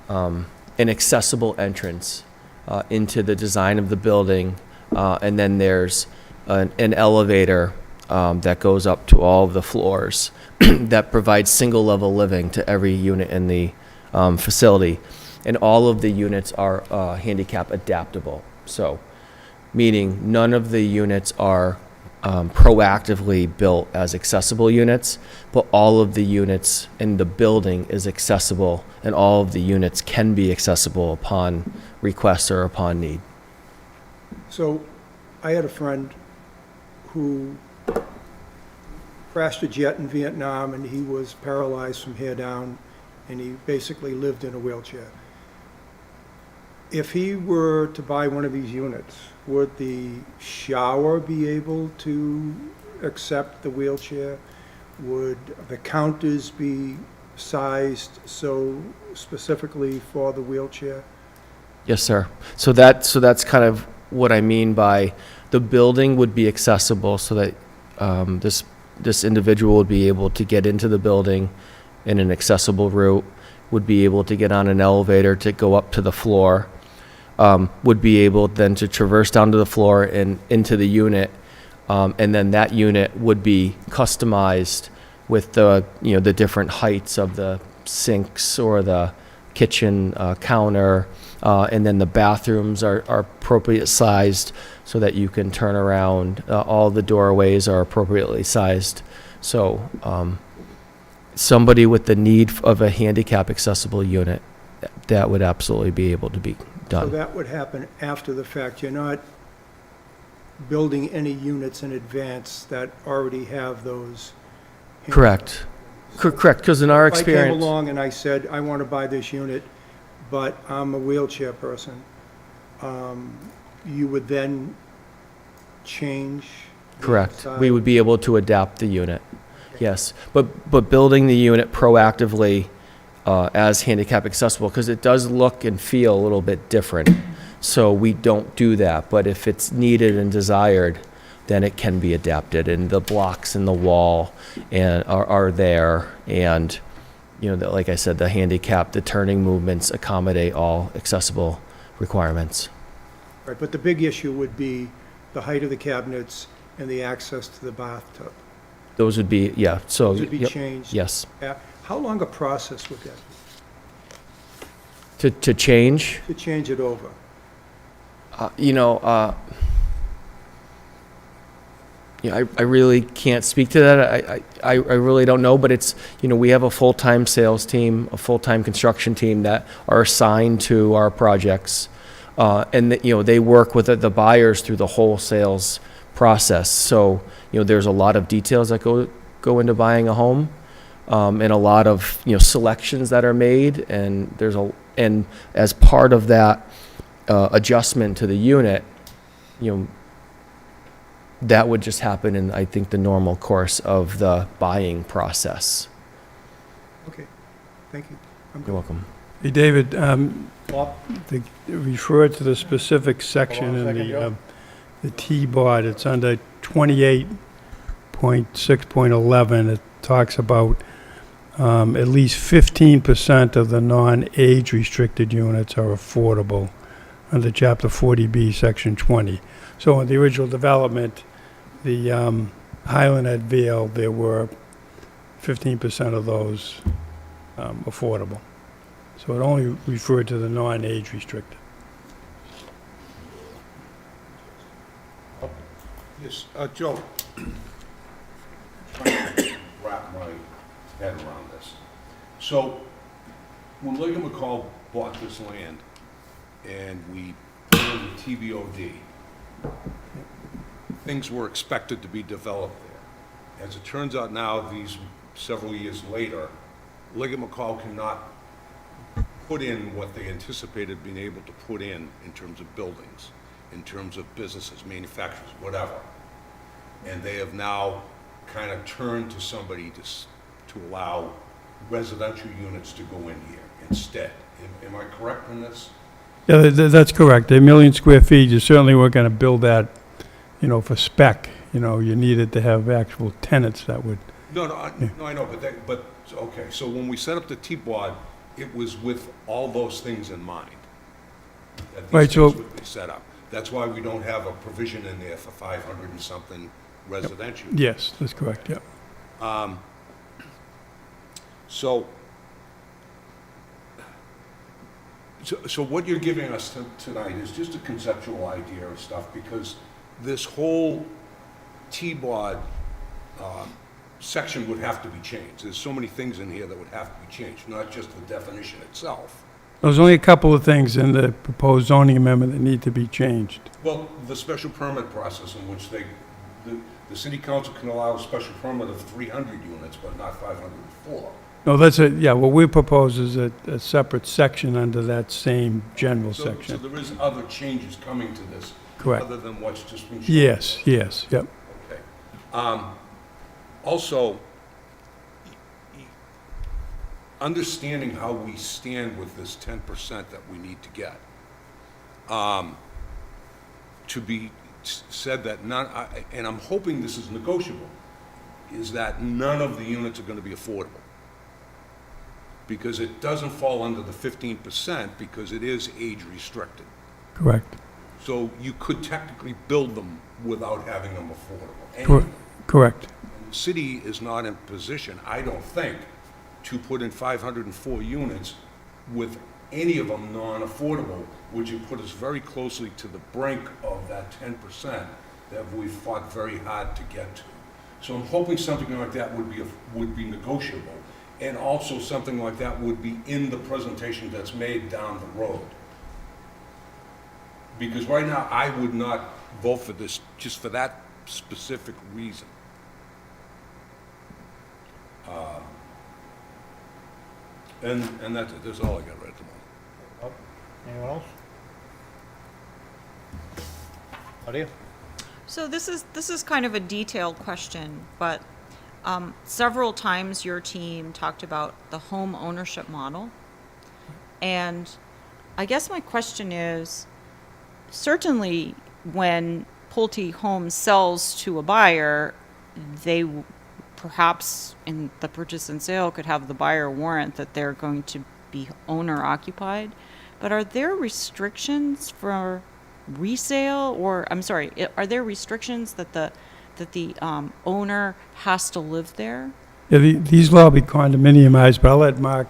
Speaker 7: an accessible entrance into the design of the building, and then there's an elevator that goes up to all of the floors that provides single-level living to every unit in the facility. And all of the units are handicap adaptable. So, meaning none of the units are proactively built as accessible units, but all of the units in the building is accessible, and all of the units can be accessible upon request or upon need.
Speaker 9: So I had a friend who crashed a jet in Vietnam, and he was paralyzed from here down, and he basically lived in a wheelchair. If he were to buy one of these units, would the shower be able to accept the wheelchair? Would the counters be sized so specifically for the wheelchair?
Speaker 7: Yes, sir. So that's kind of what I mean by the building would be accessible, so that this individual would be able to get into the building in an accessible route, would be able to get on an elevator to go up to the floor, would be able then to traverse down to the floor and into the unit, and then that unit would be customized with the the different heights of the sinks or the kitchen counter, and then the bathrooms are appropriate sized so that you can turn around. All the doorways are appropriately sized. So somebody with the need of a handicap accessible unit, that would absolutely be able to be
Speaker 9: So
Speaker 7: done.
Speaker 9: that would happen after the fact. You're not building any units in advance that already have those.
Speaker 7: Correct. Correct, because in our
Speaker 9: If I came
Speaker 7: experience,
Speaker 9: along and I said, I want to buy this unit, but I'm a wheelchair person, you would then change? the
Speaker 7: correct,
Speaker 9: size?
Speaker 7: we would be able to adapt the unit. Yes, but building the unit proactively as handicap accessible, because it does look and feel a little bit different. So we don't do that, but if it's needed and desired, then it can be adapted, and the blocks in the wall and are there, and like I said, the handicap, the turning movements accommodate all accessible requirements.
Speaker 9: Right, but the big issue would be the height of the cabinets and the access to the bathtub.
Speaker 7: Those would be, yeah, so.
Speaker 9: Those would be
Speaker 7: yep,
Speaker 9: changed?
Speaker 7: Yes.
Speaker 9: How long a process would that be,
Speaker 7: To change,
Speaker 9: to change it over?
Speaker 7: I really can't speak to that. I really don't know, but it's, we have a full-time sales team, a full-time construction team that are assigned to our projects. And they work with the buyers through the whole sales process. So, there's a lot of details that go into buying a home, and a lot of, selections that are made. And and as part of that adjustment to the unit, that would just happen in, I think, the normal course of the buying process.
Speaker 9: Okay, thank you. I'm
Speaker 7: You're
Speaker 9: good.
Speaker 7: welcome.
Speaker 6: Hey, David, refer to the specific section in the T-board. It's under 28.6.11. It talks about at least 15% of the non-age restricted units are affordable under Chapter 40B, Section 20. So in the original development, the Highland at Vail, there were 15% of those affordable. So it only referred to the non-age restricted.
Speaker 1: Yes, Joe. Trying to wrap my head around this. So, when Ligon McCall bought this land and we put in the TBOD, things were expected to be developed there. As it turns out now, these several years later, Ligon McCall cannot put in what they anticipated being able to put in terms of buildings, in terms of businesses, manufacturers, whatever. And they have now kind of turned to somebody to allow residential units to go in here instead. Am I correct in this?
Speaker 6: Yeah, that's correct. A 1 million square feet, you certainly weren't going to build that, for spec. You needed to have actual tenants that would.
Speaker 1: No, I know, but okay. So when we set up the T-board, it was with all those things in mind. That these
Speaker 6: Right, so-
Speaker 1: things would be set up. That's why we don't have a provision in there for 500 and something residential.
Speaker 6: Yes, that's correct, yep.
Speaker 1: So, so what you're giving us tonight is just a conceptual idea of stuff, because this whole T-bod section would have to be changed. There's so many things in here that would have to be changed, not just the definition itself.
Speaker 6: There's only a couple of things in the proposed zoning amendment that need to be changed.
Speaker 1: Well, the special permit process in which the city council can allow a special permit of 300 units, but not 504.
Speaker 6: No, that's what we propose is a separate section under that same general
Speaker 1: So
Speaker 6: section.
Speaker 1: there is other changes coming to this.
Speaker 6: Correct.
Speaker 1: Other than what's just been shown.
Speaker 6: Yes, yes, yep.
Speaker 1: Okay. Also, understanding how we stand with this 10% that we need to get, to be said that none, and I'm hoping this is negotiable, is that none of the units are going to be affordable. Because it doesn't fall under the 15% because it is age restricted.
Speaker 6: Correct.
Speaker 1: So you could technically build them without having them affordable.
Speaker 6: Cor- Correct.
Speaker 1: The city is not in position, I don't think, to put in 504 units with any of them non-affordable, which would put us very closely to the brink of that 10% that we've fought very hard to get to. So I'm hoping something like that would be negotiable, and also something like that would be in the presentation that's made down the road. Because right now, I would not vote for this just for that specific reason. And that's it. That's all I got right at the moment.
Speaker 5: Anyone else? Claudia?
Speaker 2: So this is kind of a detailed question, but several times your team talked about the home ownership model. And I guess my question is, certainly when Pulte Homes sells to a buyer, they perhaps in the purchase and sale could have the buyer warrant that they're going to be owner occupied. But are there restrictions for resale, or I'm sorry, are there restrictions that the owner has to live there?
Speaker 6: Yeah, these will all be condominiumized, but I'll let Mark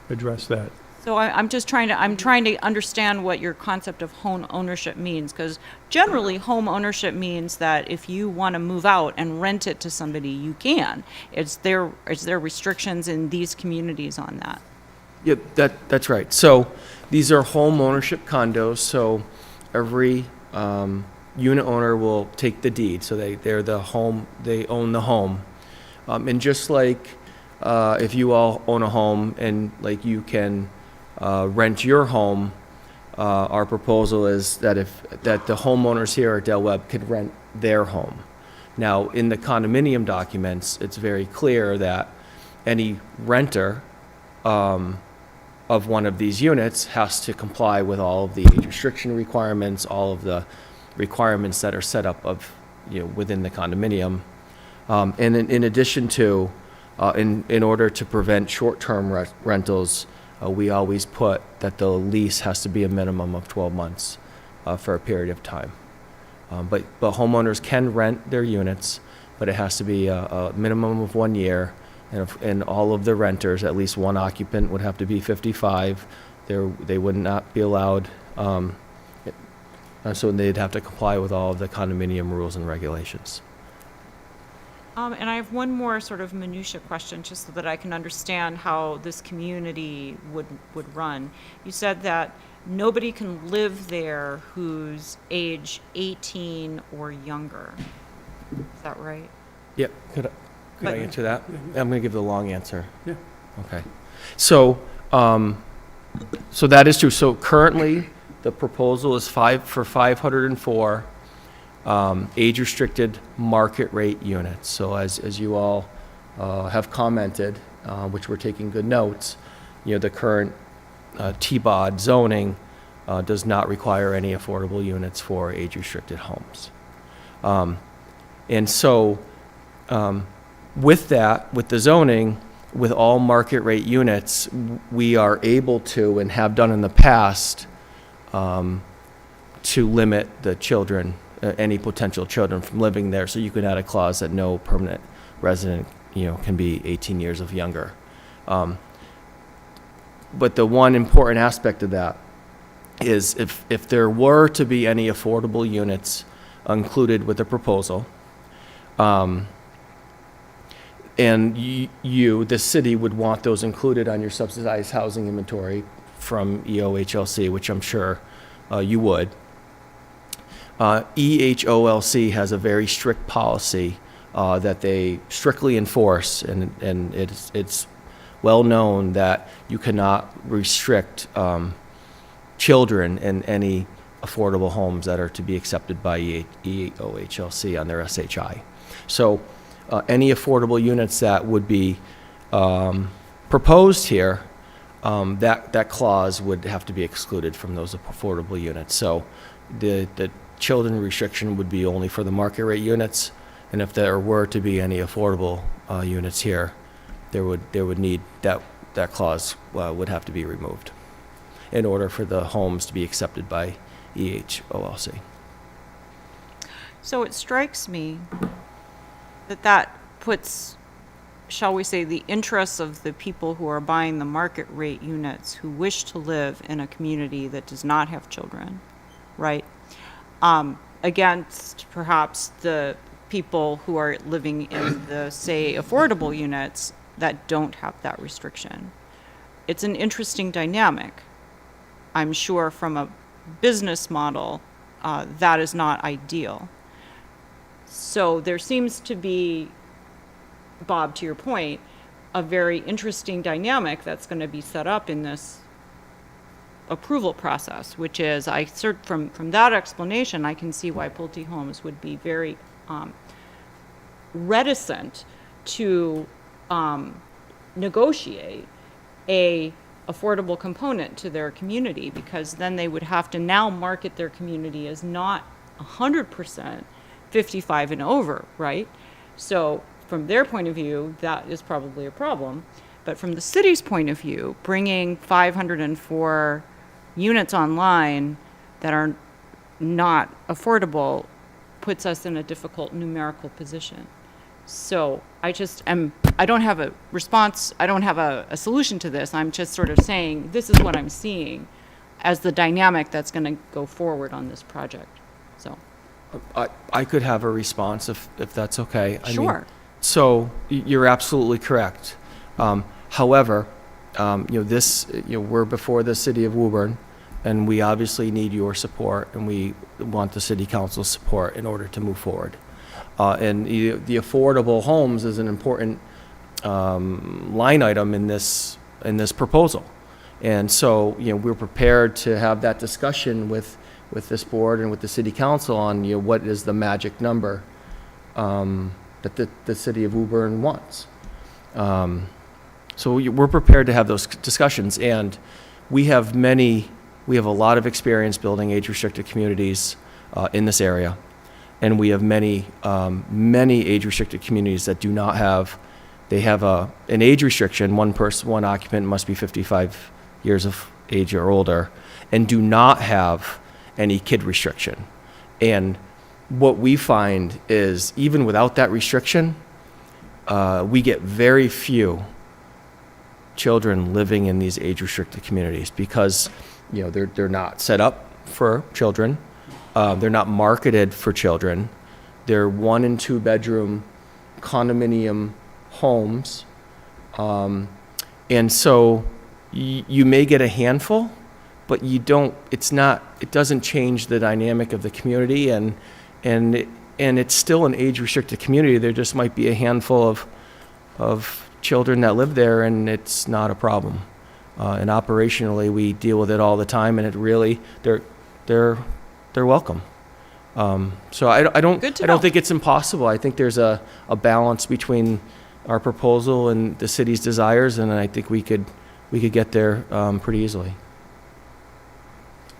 Speaker 6: address that.
Speaker 2: So I'm trying to understand what your concept of home ownership means, because generally home ownership means that if you want to move out and rent it to somebody, you can. Is there restrictions in these communities on that?
Speaker 7: Yeah, that's right. So these are home ownership condos, so every unit owner will take the deed, so they're the home, they own the home. And just like if you all own a home and like you can rent your home, our proposal is that that the homeowners here at Del Webb could rent their home. Now, in the condominium documents, it's very clear that any renter of one of these units has to comply with all of the age restriction requirements, all of the requirements that are set up within the condominium. And in addition to, in order to prevent short-term rentals, we always put that the lease has to be a minimum of 12 months for a period of time. But homeowners can rent their units, but it has to be a minimum of 1 year. And all of the renters, at least one occupant would have to be 55. They would not be allowed, so they'd have to comply with all of the condominium rules and regulations.
Speaker 2: And I have one more sort of minutia question, just so that I can understand how this community would run. You said that nobody can live there who's age 18 or younger. Is that right?
Speaker 7: Yep. Could I answer that? I'm going to give the long answer.
Speaker 6: Yeah.
Speaker 7: Okay. So, so that is true. So currently, the proposal is for 504 age-restricted market rate units. So as you all have commented, which we're taking good notes, the current T-bod zoning does not require any affordable units for age-restricted homes. And so with that, with the zoning, with all market rate units, we are able to, and have done in the past, to limit the children any potential children from living there. So you could add a clause that no permanent resident, can be 18 years of younger. But the one important aspect of that is if there were to be any affordable units included with the proposal, and you, the city, would want those included on your subsidized housing inventory from EOHLC, which I'm sure you would. EHOLC has a very strict policy that they strictly enforce, and it's well known that you cannot restrict children in any affordable homes that are to be accepted by EOHLC on their SHI. So any affordable units that would be proposed here, that clause would have to be excluded from those affordable units. So the children restriction would be only for the market rate units, and if there were to be any affordable units here, there would need that clause would have to be removed in order for the homes to be accepted by EHOLC.
Speaker 2: So it strikes me that puts, shall we say, the interests of the people who are buying the market rate units who wish to live in a community that does not have children, right? Against perhaps the people who are living in the, say, affordable units that don't have that restriction. It's an interesting dynamic. I'm sure from a business model, that is not ideal. So there seems to be, Bob, to your point, a very interesting dynamic that's going to be set up in this approval process, which is, from that explanation, I can see why Pulte Homes would be very reticent to negotiate a affordable component to their community, because then they would have to now market their community as not 100% 55 and over, right? So from their point of view, that is probably a problem. But from the city's point of view, bringing 504 units online that are not affordable puts us in a difficult numerical position. So I don't have a response, I don't have a solution to this. I'm just sort of saying, this is what I'm seeing as the dynamic that's going to go forward on this project. So.
Speaker 7: I could have a response if that's okay.
Speaker 2: Sure.
Speaker 7: So you're absolutely correct. However, we're before the city of Woburn, and we obviously need your support, and we want the city council's support in order to move forward. And the affordable homes is an important line item in this proposal. And so, we're prepared to have that discussion with this board and with the city council on, what is the magic number that the city of Woburn wants. So we're prepared to have those discussions, and we have a lot of experience building age-restricted communities in this area, and we have many age-restricted communities that do not have. They have an age restriction. One occupant must be 55 years of age or older, and do not have any kid restriction. And what we find is, even without that restriction, we get very few children living in these age-restricted communities because, they're not set up for children. They're not marketed for children. They're 1 and 2 bedroom condominium homes. And so you may get a handful, but it doesn't change the dynamic of the community, and it's still an age-restricted community. There just might be a handful of children that live there, and it's not a problem. And operationally, we deal with it all the time, and it really, they're welcome. So I don't think it's impossible. I think there's a balance between our proposal and the city's desires, and I think we could get there pretty easily.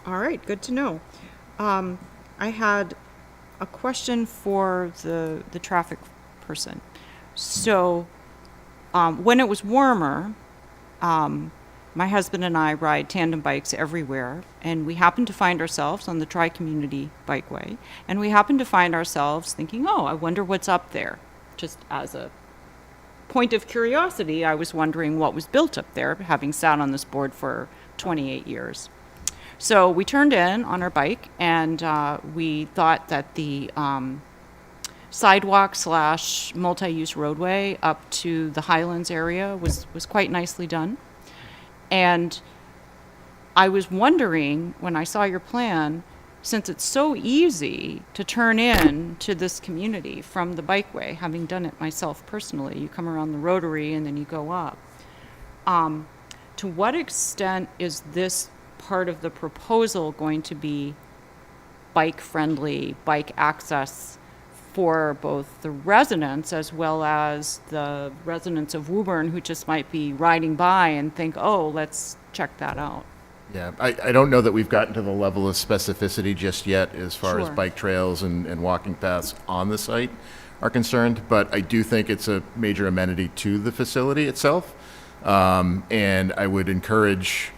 Speaker 2: All right, good to know. I had a question for the traffic person. So when it was warmer, my husband and I ride tandem bikes everywhere, and we happened to find ourselves on the Tri-Community Bikeway, and we happened to find ourselves thinking, oh, I wonder what's up there. Just as a point of curiosity, I was wondering what was built up there, having sat on this board for 28 years. So we turned in on our bike, and we thought that the sidewalk / multi-use roadway up to the Highlands area was quite nicely done. And I was wondering, when I saw your plan, since it's so easy to turn in to this community from the bikeway, having done it myself personally, you come around the rotary and then you go up. To what extent is this part of the proposal going to be bike-friendly, bike access for both the residents as well as the residents of Woburn who just might be riding by and think, oh, let's check that out?
Speaker 8: Yeah, I don't know that we've gotten to the level of specificity just yet as far as
Speaker 2: Sure.
Speaker 8: bike trails and walking paths on the site are concerned, but I do think it's a major amenity to the facility itself. And I would encourage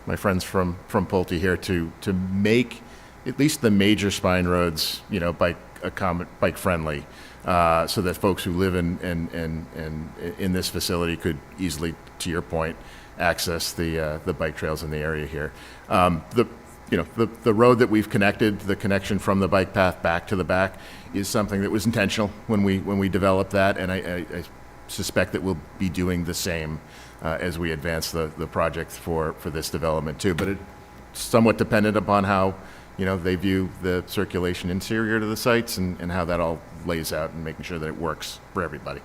Speaker 8: my friends from Pulte here to make at least the major spine roads, bike friendly, so that folks who live in this facility could easily, to your point, access the bike trails in the area here. The road that we've connected, the connection from the bike path back to the back, is something that was intentional when we developed that, and I suspect that we'll be doing the same as we advance the project for this development too. But it's somewhat dependent upon how they view the circulation interior to the sites and how that all lays out and making sure that it works for everybody.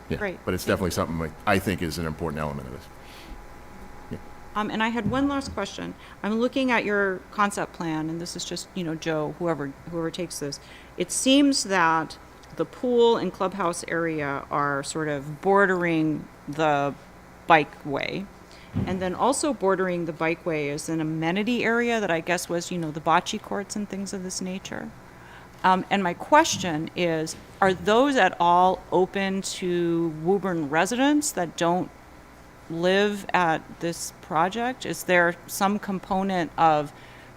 Speaker 8: Yeah,
Speaker 2: Great.
Speaker 8: but it's definitely something I think is an important element of this.
Speaker 2: And I had one last question. I'm looking at your concept plan, and this is just, Joe, whoever takes this. It seems that the pool and clubhouse area are sort of bordering the bikeway. And then also bordering the bikeway is an amenity area that I guess was, the bocce courts and things of this nature. And my question is, are those at all open to Woburn residents that don't live at this project? Is there some component of,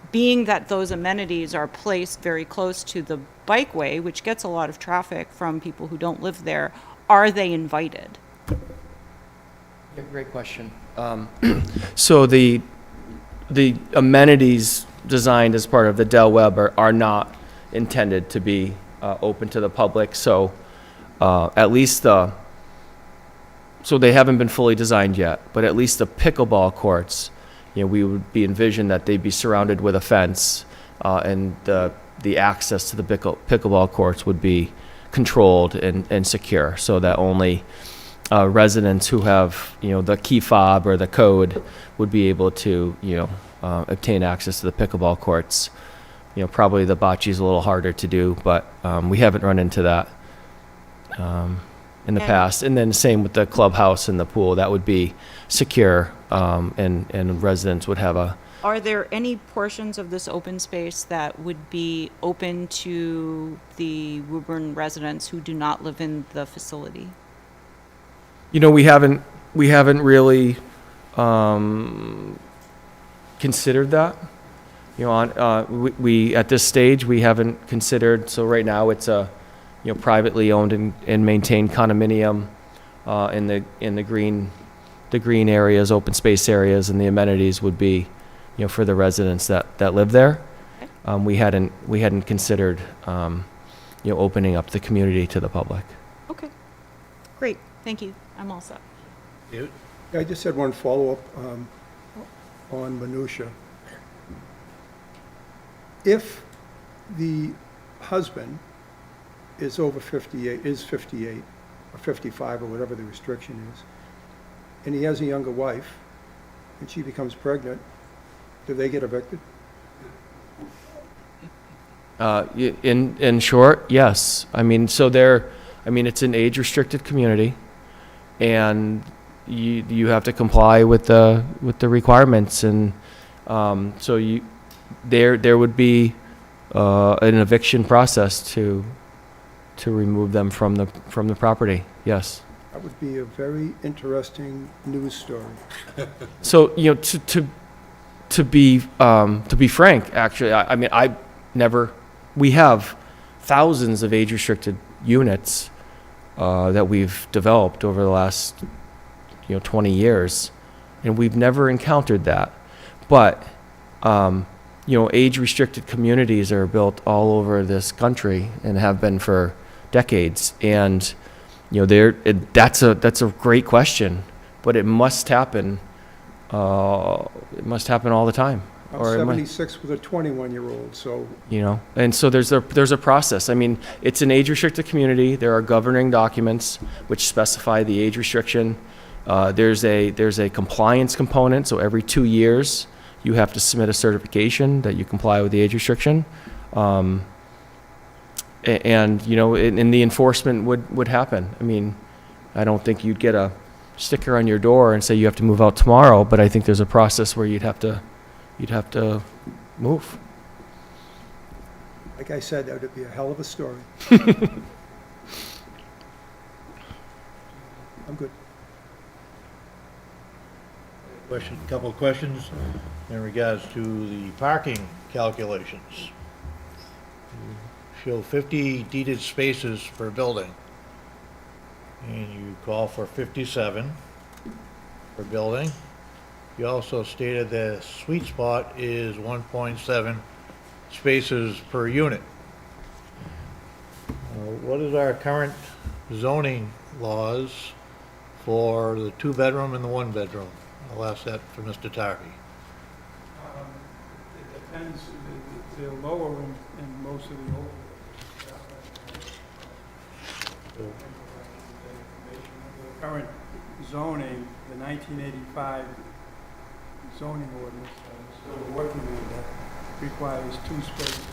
Speaker 2: being that those amenities are placed very close to the bikeway, which gets a lot of traffic from people who don't live there, are they invited?
Speaker 7: Yeah, great question. So the amenities designed as part of the Del Webb are not intended to be open to the public. So at least so they haven't been fully designed yet, but at least the pickleball courts, we would be envisioned that they'd be surrounded with a fence, and the access to the pickleball courts would be controlled and secure, so that only residents who have, the key fob or the code would be able to, obtain access to the pickleball courts. Probably the bocce is a little harder to do, but we haven't run into that in the past. And then same with the clubhouse and the pool, that would be secure, and residents would have a.
Speaker 2: Are there any portions of this open space that would be open to the Woburn residents who do not live in the facility?
Speaker 7: We haven't really considered that. We at this stage we haven't considered. So right now it's a privately owned and maintained condominium in the green areas, open space areas, and the amenities would be for the residents that live there.
Speaker 2: Okay.
Speaker 7: We hadn't considered opening up the community to the public.
Speaker 2: Okay, great, thank you. I'm all set.
Speaker 9: I just had one follow-up on minutia. If the husband is over 58 or 55 or whatever the restriction is, and he has a younger wife, and she becomes pregnant, do they get evicted?
Speaker 7: In short, yes. It's an age-restricted community, and you have to comply with the requirements, and so there would be an eviction process to remove them from the property. Yes.
Speaker 9: That would be a very interesting news story.
Speaker 7: So, you know, to be frank, actually, I mean, we have thousands of age-restricted units that we've developed over the last, 20 years, and we've never encountered that. But, age-restricted communities are built all over this country and have been for decades. And, that's a great question, but it must happen. It must happen all the time.
Speaker 9: I'm
Speaker 7: Or it might-
Speaker 9: 76 with a 21-year-old, so
Speaker 7: And so there's a process. I mean, it's an age-restricted community. There are governing documents which specify the age restriction. There's a compliance component, so every 2 years, you have to submit a certification that you comply with the age restriction. And the enforcement would happen. I mean, I don't think you'd get a sticker on your door and say you have to move out tomorrow, but I think there's a process where you'd have to move.
Speaker 9: like I said, that would be a hell of a story. I'm good.
Speaker 5: Couple of questions in regards to the parking calculations. You show 50 deeded spaces per building, and you call for 57 per building. You also stated the sweet spot is 1.7 spaces per unit. What is our current zoning laws for the two-bedroom and the one-bedroom? I'll ask that for Mr. Tarpey.
Speaker 6: It depends, they're lower in most of the old. The current zoning, the 1985 zoning ordinance, still working on that, requires 2 spaces.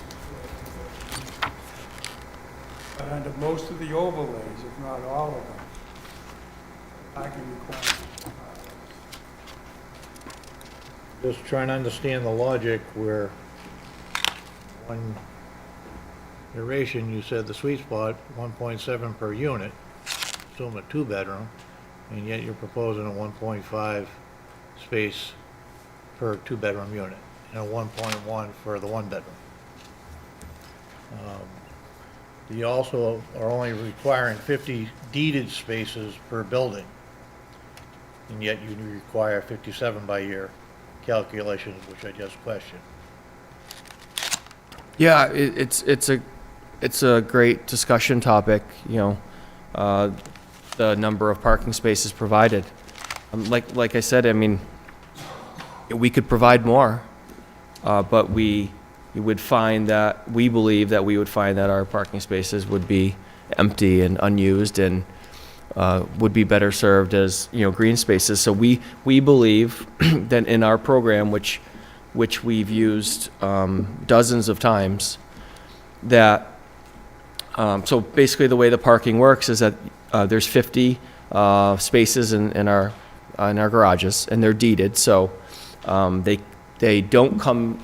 Speaker 6: But under most of the overlays, if not all of them, parking requirements.
Speaker 5: Just trying to understand the logic where one iteration, you said the sweet spot, 1.7 per unit, assume a two-bedroom, and yet you're proposing a 1.5 space per two-bedroom unit, and a 1.1 for the one-bedroom. You also are only requiring 50 deeded spaces per building, and yet you require 57 by year calculations, which I just questioned.
Speaker 7: Yeah, it's a great discussion topic, the number of parking spaces provided. Like I said, I mean, we could provide more, but we believe that we would find that our parking spaces would be empty and unused and would be better served as, green spaces. So we believe that in our program, which we've used dozens of times, that so basically the way the parking works is that there's 50 spaces in our garages, and they're deeded. So they don't come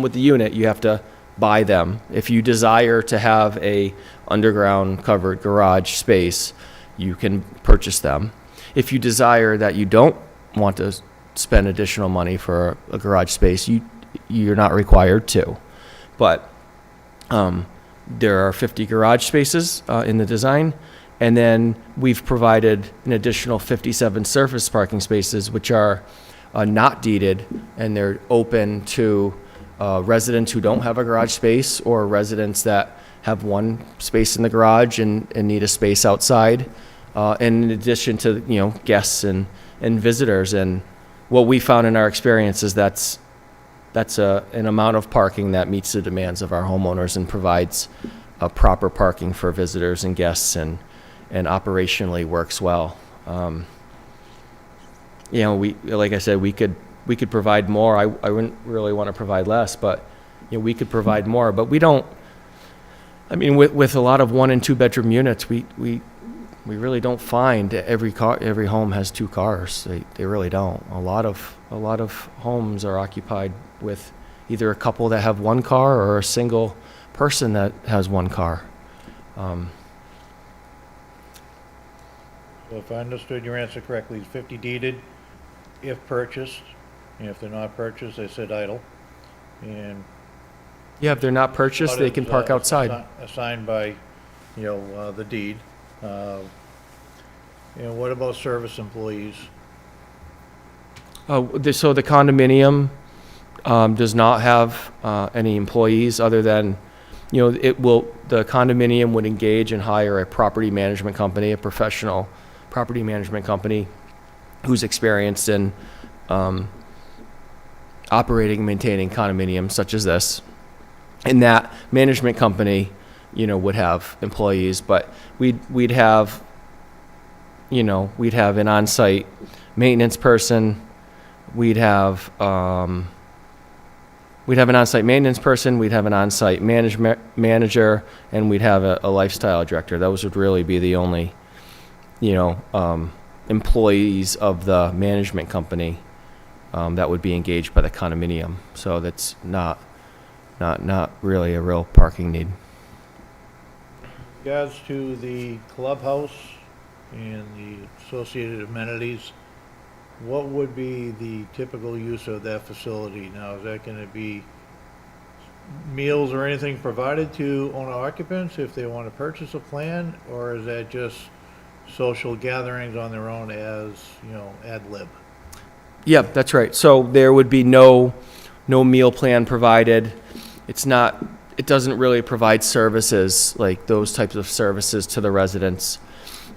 Speaker 7: with the unit. You have to buy them. If you desire to have a underground covered garage space, you can purchase them. If you desire that you don't want to spend additional money for a garage space, you're not required to. But there are 50 garage spaces in the design, and then we've provided an additional 57 surface parking spaces, which are not deeded, and they're open to residents who don't have a garage space, or residents that have one space in the garage and need a space outside, in addition to guests and visitors. And what we found in our experience is that's an amount of parking that meets the demands of our homeowners and provides proper parking for visitors and guests, and operationally works well. Like I said, we could provide more. I wouldn't really want to provide less, but we could provide more. But we don't. I mean, with a lot of 1 and 2 bedroom units, we really don't find every home has 2 cars. They really don't. A lot of homes are occupied with either a couple that have 1 car or a single person that has 1 car.
Speaker 5: So if I understood your answer correctly, 50 deeded if purchased, and if they're not purchased, they sit idle. And
Speaker 7: Yeah, if they're not purchased, they can park outside.
Speaker 5: Assigned by, the deed. And what about service employees?
Speaker 7: So the condominium does not have any employees other than, the condominium would engage and hire a property management company, a professional property management company who's experienced in operating and maintaining condominiums such as this. And that management company, would have employees, but we'd have an on-site maintenance person. We'd have an on-site maintenance person, we'd have an on-site manager, and we'd have a lifestyle director. Those would really be the only, employees of the management company that would be engaged by the condominium. So that's not really a real parking need.
Speaker 5: Regards to the clubhouse and the associated amenities, what would be the typical use of that facility? Now, is that gonna be meals or anything provided to owner occupants if they want to purchase a plan? Or is that just social gatherings on their own as, ad lib?
Speaker 7: Yeah, that's right. So there would be no meal plan provided. It doesn't really provide services, like those types of services to the residents.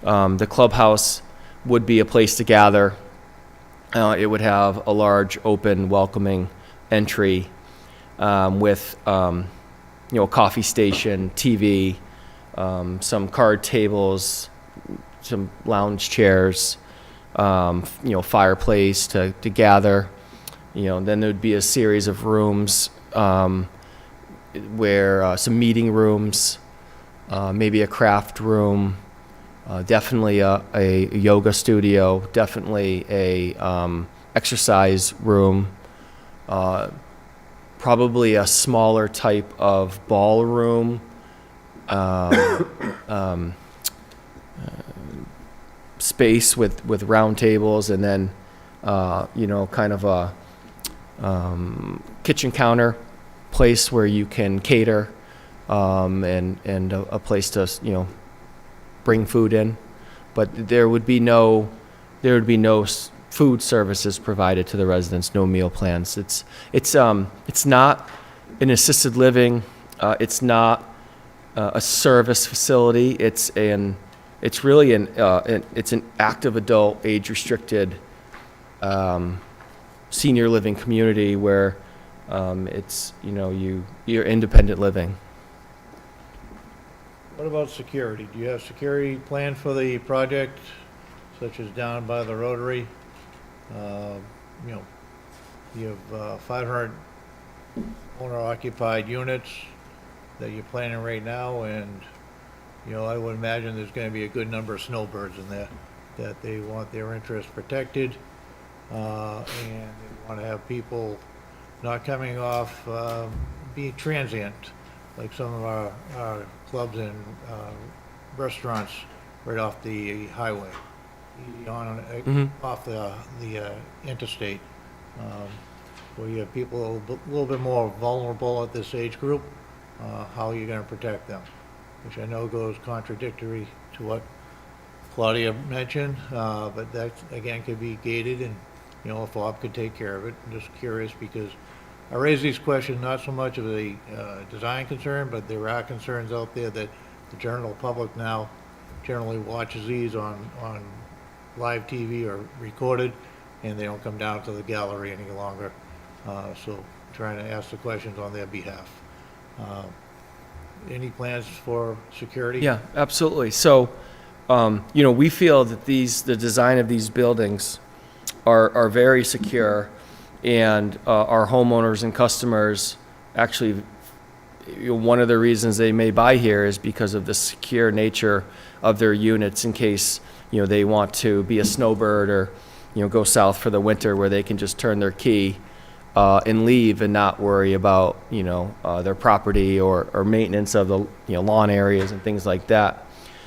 Speaker 7: The clubhouse would be a place to gather. It would have a large, open, welcoming entry with, a coffee station, TV, some card tables, some lounge chairs, fireplace to gather. Then there'd be a series of rooms where some meeting rooms, maybe a craft room, definitely a yoga studio, definitely a exercise room, probably a smaller type of ballroom, space with round tables, and then kind of a kitchen counter place where you can cater, and a place to bring food in, but there would be no food services provided to the residents, no meal plans. It's not an assisted living, it's not a service facility. It's really it's an active adult, age restricted senior living community where it's you're independent living.
Speaker 5: What about security? Do you have security planned for the project, such as down by the Rotary? You have 500 owner-occupied units that you're planning right now, and, I would imagine there's gonna be a good number of snowbirds in there, that they want their interests protected, and they wanna have people not coming off, being transient, like some of our clubs and restaurants right off the highway, off the interstate, where you have people a little bit more vulnerable at this age group. How are you going to protect them? Which I know goes contradictory to what Claudia mentioned, but that again could be gated, and if Bob could take care of it. I'm just curious because I raise these questions not so much of a design concern, but there are concerns out there that the general public now generally watches these on live TV or recorded, and they don't come down to the gallery any longer. So trying to ask the questions on their behalf. Any plans for security?
Speaker 7: Yeah, absolutely. So, we feel that the design of these buildings are very secure, and our homeowners and customers actually, one of the reasons they may buy here is because of the secure nature of their units in case, they want to be a snowbird or, go south for the winter, where they can just turn their key and leave and not worry about, their property or maintenance of the, lawn areas and things like that.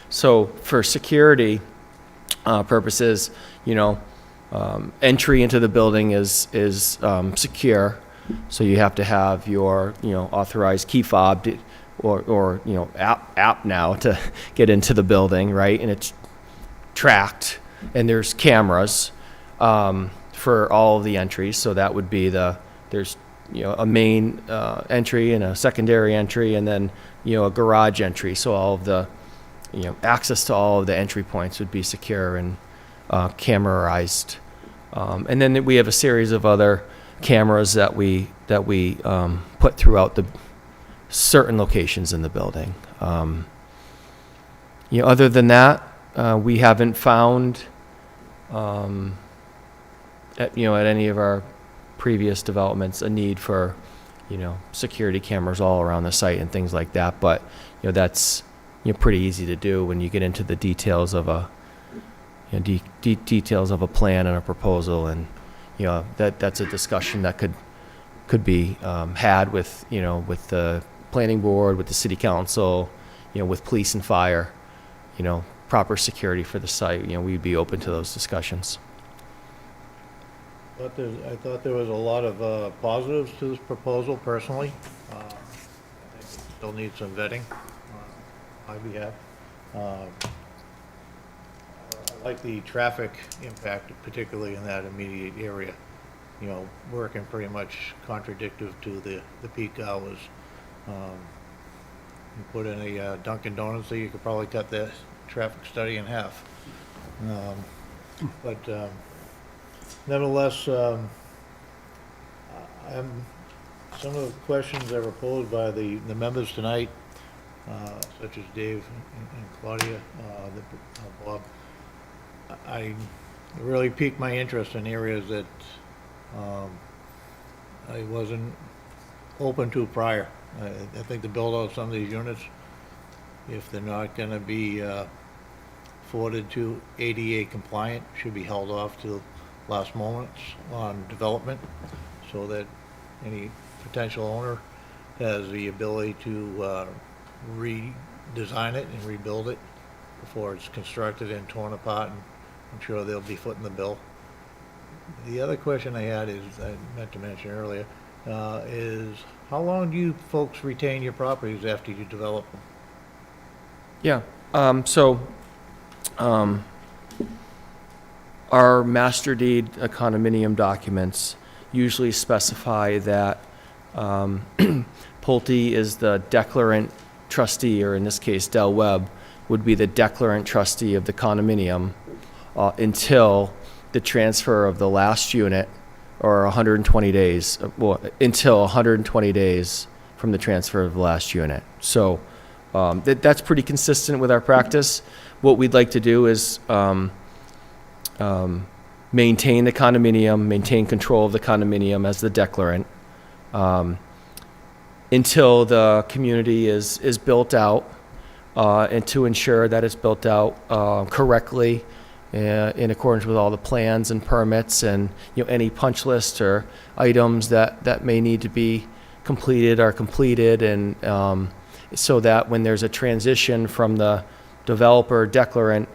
Speaker 7: So for security, purposes, entry into the building is secure, so you have to have your, authorized key fob or app now to get into the building, right? And it's tracked, and there's cameras for all of the entries, so that would be there's a main entry and a secondary entry, and then a garage entry, so all of the access to all of the entry points would be secure and cameraized. And then we have a series of other cameras that we put throughout the certain locations in the building. Other than that, we haven't found at any of our previous developments a need for security cameras all around the site and things like that. But that's pretty easy to do when you get into the details of a details of a plan and a proposal, and that's a discussion that could be had with with the planning board, with the city council, with police and fire, proper security for the site. We'd be open to those discussions.
Speaker 5: But I thought there was a lot of positives to this proposal personally. I think it still needs some vetting on my behalf. I like the traffic impact, particularly in that immediate area. Working pretty much contradictive to the peak hours. You put in a Dunkin' Donuts, so you could probably cut the traffic study in half. But nevertheless, some of the questions that were posed by the members tonight, such as Dave and Claudia, Bob, I really piqued my interest in areas that I wasn't open to prior. I think the build out of some of these units, if they're not going to be afforded to ADA compliant, should be held off to last moments on development, so that any potential owner has the ability to redesign it and rebuild it before it's constructed and torn apart, and I'm sure they'll be footing the bill. The other question I had is, I meant to mention earlier, is how long do you folks retain your properties after you develop them?
Speaker 7: Yeah. Our master deed condominium documents usually specify that Pulte is the declarant trustee, or in this case, Del Webb would be the declarant trustee of the condominium until the transfer of the last unit, or 120 days, until 120 days from the transfer of the last unit. So that's pretty consistent with our practice. What we'd like to do is maintain the condominium, maintain control of the condominium as the declarant until the community is built out, and to ensure that it's built out correctly in accordance with all the plans and permits, and any punch list or items that may need to be completed are completed, and so that when there's a transition from the developer declarant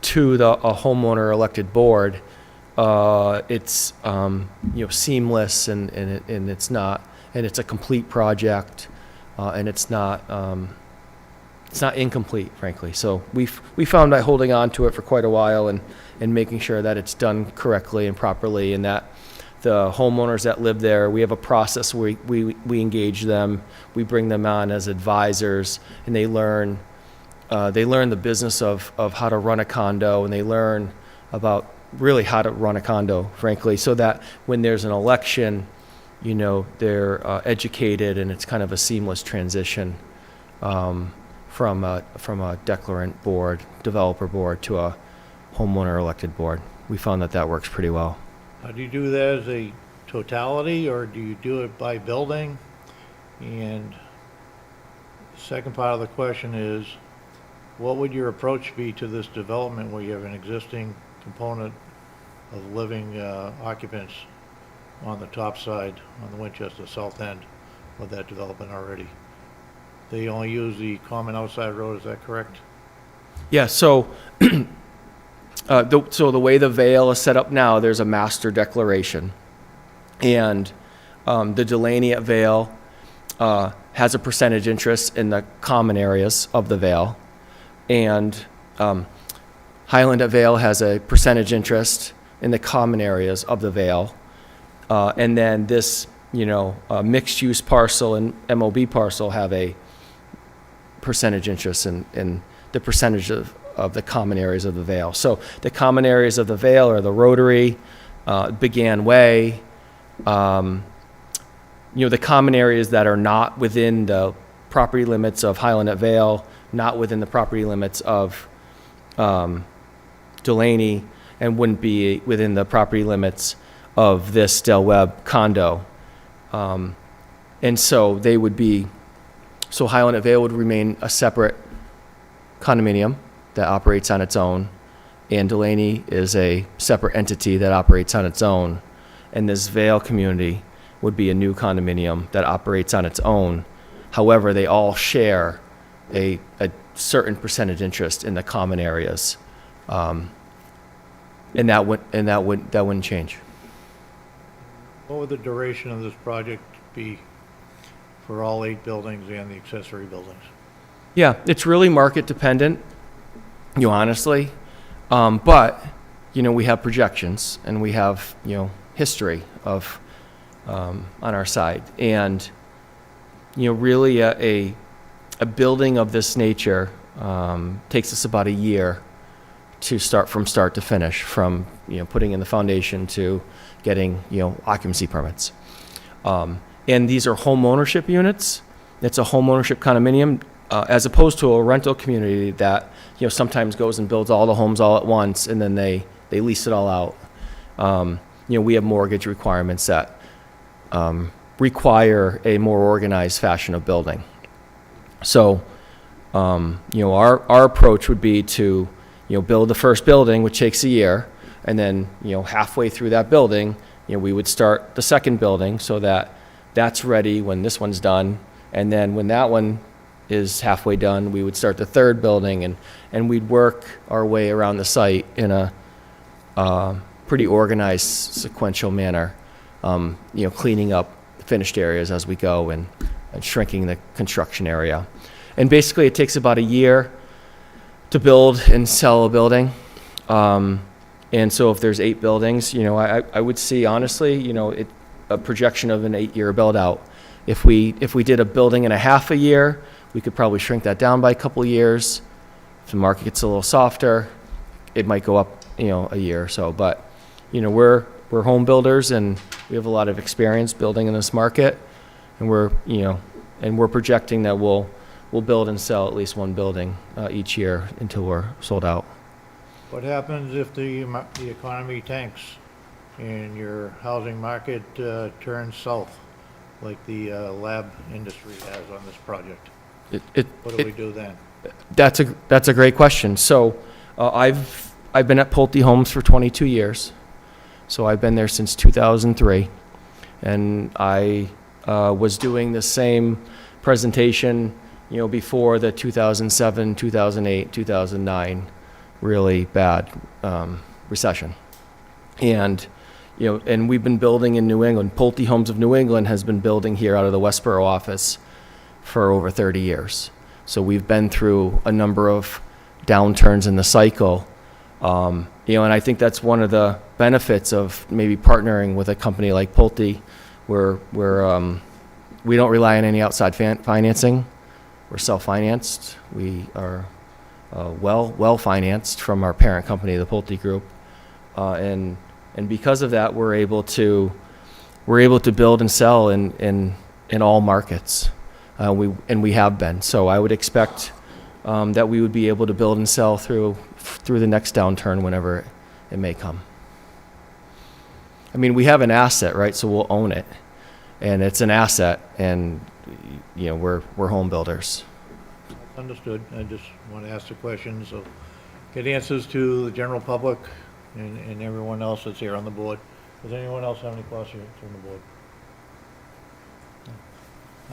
Speaker 7: to a homeowner elected board, it's seamless, and it's a complete project, and it's not incomplete, frankly. So we found that holding on to it for quite a while and making sure that it's done correctly and properly, and that the homeowners that live there, we have a process where we engage them, we bring them on as advisors, and they learn the business of how to run a condo, and they learn about really how to run a condo, frankly, so that when there's an election, they're educated, and it's kind of a seamless transition from a declarant board, developer board, to a homeowner elected board. We found that works pretty well.
Speaker 5: Do you do that as a totality, or do you do it by building? And the second part of the question is, what would your approach be to this development where you have an existing component of living occupants on the top side, on the Winchester south end of that development already? They only use the common outside road, is that correct?
Speaker 7: Yeah, so So the way the Vale is set up now, there's a master declaration. And the Delaney at Vale has a percentage interest in the common areas of the Vale. And Highland at Vale has a percentage interest in the common areas of the Vale. And then this, mixed-use parcel and MOB parcel have a percentage interest in the percentage of the common areas of the Vale. So the common areas of the Vale are the Rotary, Began Way, the common areas that are not within the property limits of Highland at Vale, not within the property limits of Delaney, and wouldn't be within the property limits of this Del Webb condo. And so they would be, so Highland at Vale would remain a separate condominium that operates on its own, and Delaney is a separate entity that operates on its own. And this Vale community would be a new condominium that operates on its own. However, they all share a certain percentage interest in the common areas. And that wouldn't change.
Speaker 5: What would the duration of this project be for all 8 buildings and the accessory buildings?
Speaker 7: Yeah, it's really market dependent, honestly. But, we have projections and we have, history of, on our side. And, really a building of this nature takes us about a year to start from start to finish, from, putting in the foundation to getting, occupancy permits. And these are home ownership units. It's a home ownership condominium, as opposed to a rental community that, sometimes goes and builds all the homes all at once and then they lease it all out. We have mortgage requirements that require a more organized fashion of building. So, our approach would be to, build the first building, which takes a year, and then, halfway through that building, we would start the second building so that that's ready when this one's done. And then when that one is halfway done, we would start the third building, and we'd work our way around the site in a pretty organized, sequential manner, cleaning up finished areas as we go and shrinking the construction area. And basically it takes about a year to build and sell a building. And so if there's 8 buildings, I would see, honestly, a projection of an 8-year build out. If we did a building and a half a year, we could probably shrink that down by a couple of years. If the market gets a little softer, it might go up, a year or so. But, we're home builders and we have a lot of experience building in this market, and we're projecting that we'll build and sell at least one building each year until we're sold out.
Speaker 5: What happens if the economy tanks and your housing market turns south, like the lab industry has on this project? What do we do then?
Speaker 7: That's a great question. So I've been at Pulte Homes for 22 years. So I've been there since 2003, and I was doing the same presentation, before the 2007, 2008, 2009 really bad recession. And and we've been building in New England. Pulte Homes of New England has been building here out of the Westboro office for over 30 years. So we've been through a number of downturns in the cycle. And I think that's one of the benefits of maybe partnering with a company like Pulte, where we don't rely on any outside financing. We're self-financed. We are well financed from our parent company, the Pulte Group, and because of that, we're able to build and sell in all markets. We have been. So I would expect that we would be able to build and sell through the next downturn whenever it may come. I mean, we have an asset, right? So we'll own it, and it's an asset, and we're home builders.
Speaker 5: Understood. I just want to ask the question, so get answers to the general public and everyone else that's here on the board. Does anyone else have any questions from the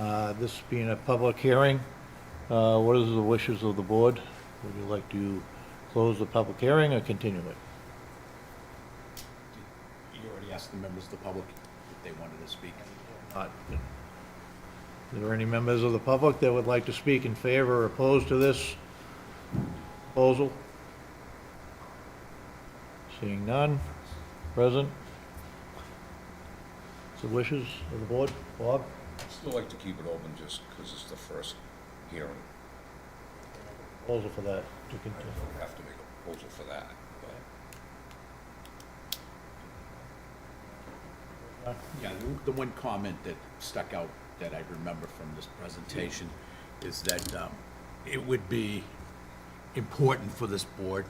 Speaker 5: board? This being a public hearing, what is the wishes of the board? Would you like to close the public hearing or continue it?
Speaker 3: You already asked the members of the public if they wanted to speak.
Speaker 5: Not. Are there any members of the public that would like to speak in favor or opposed to this proposal? Seeing none. Present. What's the wishes of the board? Bob?
Speaker 1: I'd still like to keep it open just because it's the first hearing.
Speaker 5: Proposal for that to
Speaker 1: I
Speaker 5: continue.
Speaker 1: don't have to make a proposal for that, but
Speaker 3: Yeah, the one comment that stuck out that I remember from this presentation is that it would be important for this board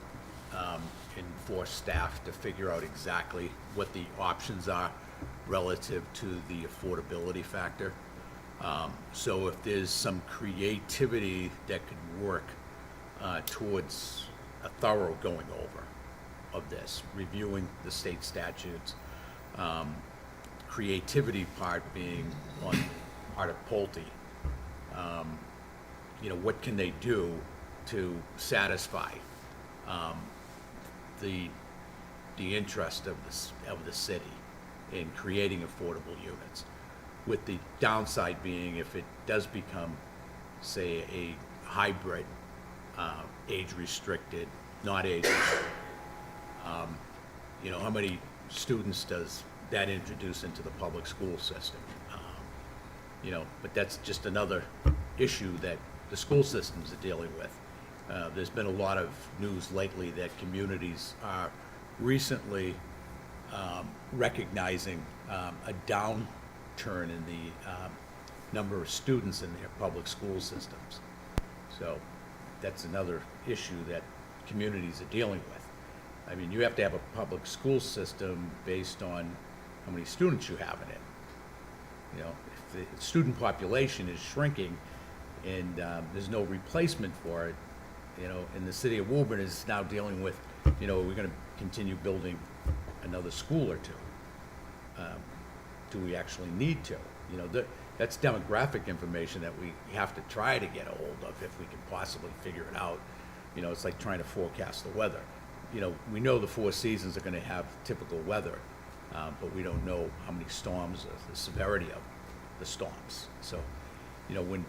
Speaker 3: and for staff to figure out exactly what the options are relative to the affordability factor. So if there's some creativity that could work towards a thorough going over of this, reviewing the state statutes, creativity part being on part of Pulte. You know, what can they do to satisfy the interest of the city in creating affordable units? With the downside being, if it does become, say, a hybrid, age-restricted, not age-restricted, you know, how many students does that introduce into the public school system? You know, but that's just another issue that the school systems are dealing with. There's been a lot of news lately that communities are recently recognizing a downturn in the number of students in their public school systems. So that's another issue that communities are dealing with. I mean, you have to have a public school system based on how many students you have in it. You know, if the student population is shrinking and there's no replacement for it, you know, and the city of Woburn is now dealing with, you know, we're gonna continue building another school or two. Do we actually need to? You know, that's demographic information that we have to try to get a hold of if we can possibly figure it out. You know, it's like trying to forecast the weather. You know, we know the 4 seasons are gonna have typical weather, but we don't know how many storms or the severity of the storms. So, you know, when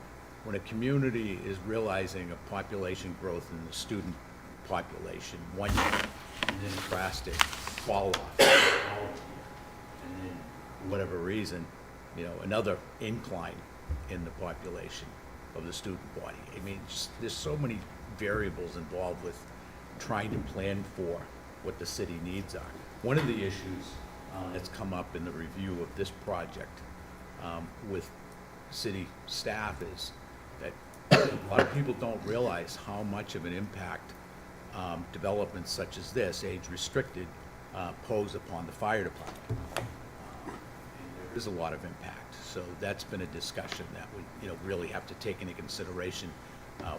Speaker 3: a community is realizing a population growth in the student population 1 year, and then drastic fall off, and then for whatever reason, you know, another incline in the population of the student body. I mean, there's so many variables involved with trying to plan for what the city needs are. One of the issues that's come up in the review of this project with city staff is that a lot of people don't realize how much of an impact developments such as this, age-restricted, pose upon the fire department. And there is a lot of impact. So that's been a discussion that we, you know, really have to take into consideration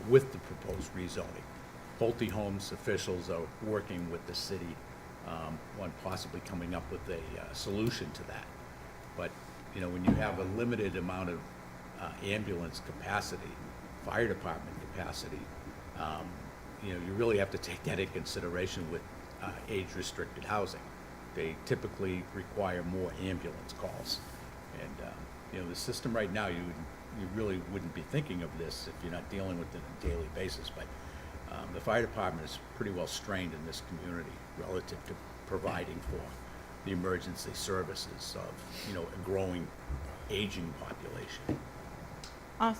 Speaker 3: with the proposed rezoning. Pulte Homes officials are working with the city on possibly coming up with a solution to that. But, you know, when you have a limited amount of ambulance capacity, fire department capacity, you know, you really have to take that in consideration with age-restricted housing. They typically require more ambulance calls. And, you know, the system right now, you really wouldn't be thinking of this if you're not dealing with it on a daily basis. But the fire department is pretty well strained in this community relative to providing for the emergency services of, you know, a growing, aging population.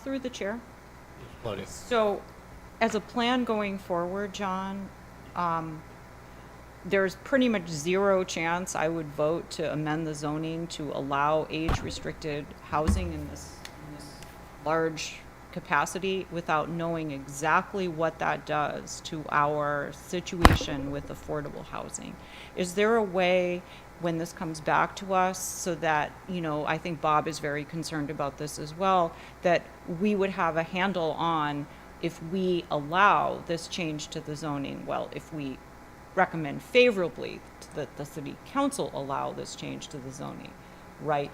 Speaker 2: Through the chair.
Speaker 5: Claudia?
Speaker 2: So, as a plan going forward, John, there's pretty much zero chance I would vote to amend the zoning to allow age-restricted housing in this large capacity without knowing exactly what that does to our situation with affordable housing. Is there a way, when this comes back to us, so that, you know, I think Bob is very concerned about this as well, that we would have a handle on if we allow this change to the zoning, well, if we recommend favorably that the city council allow this change to the zoning, right?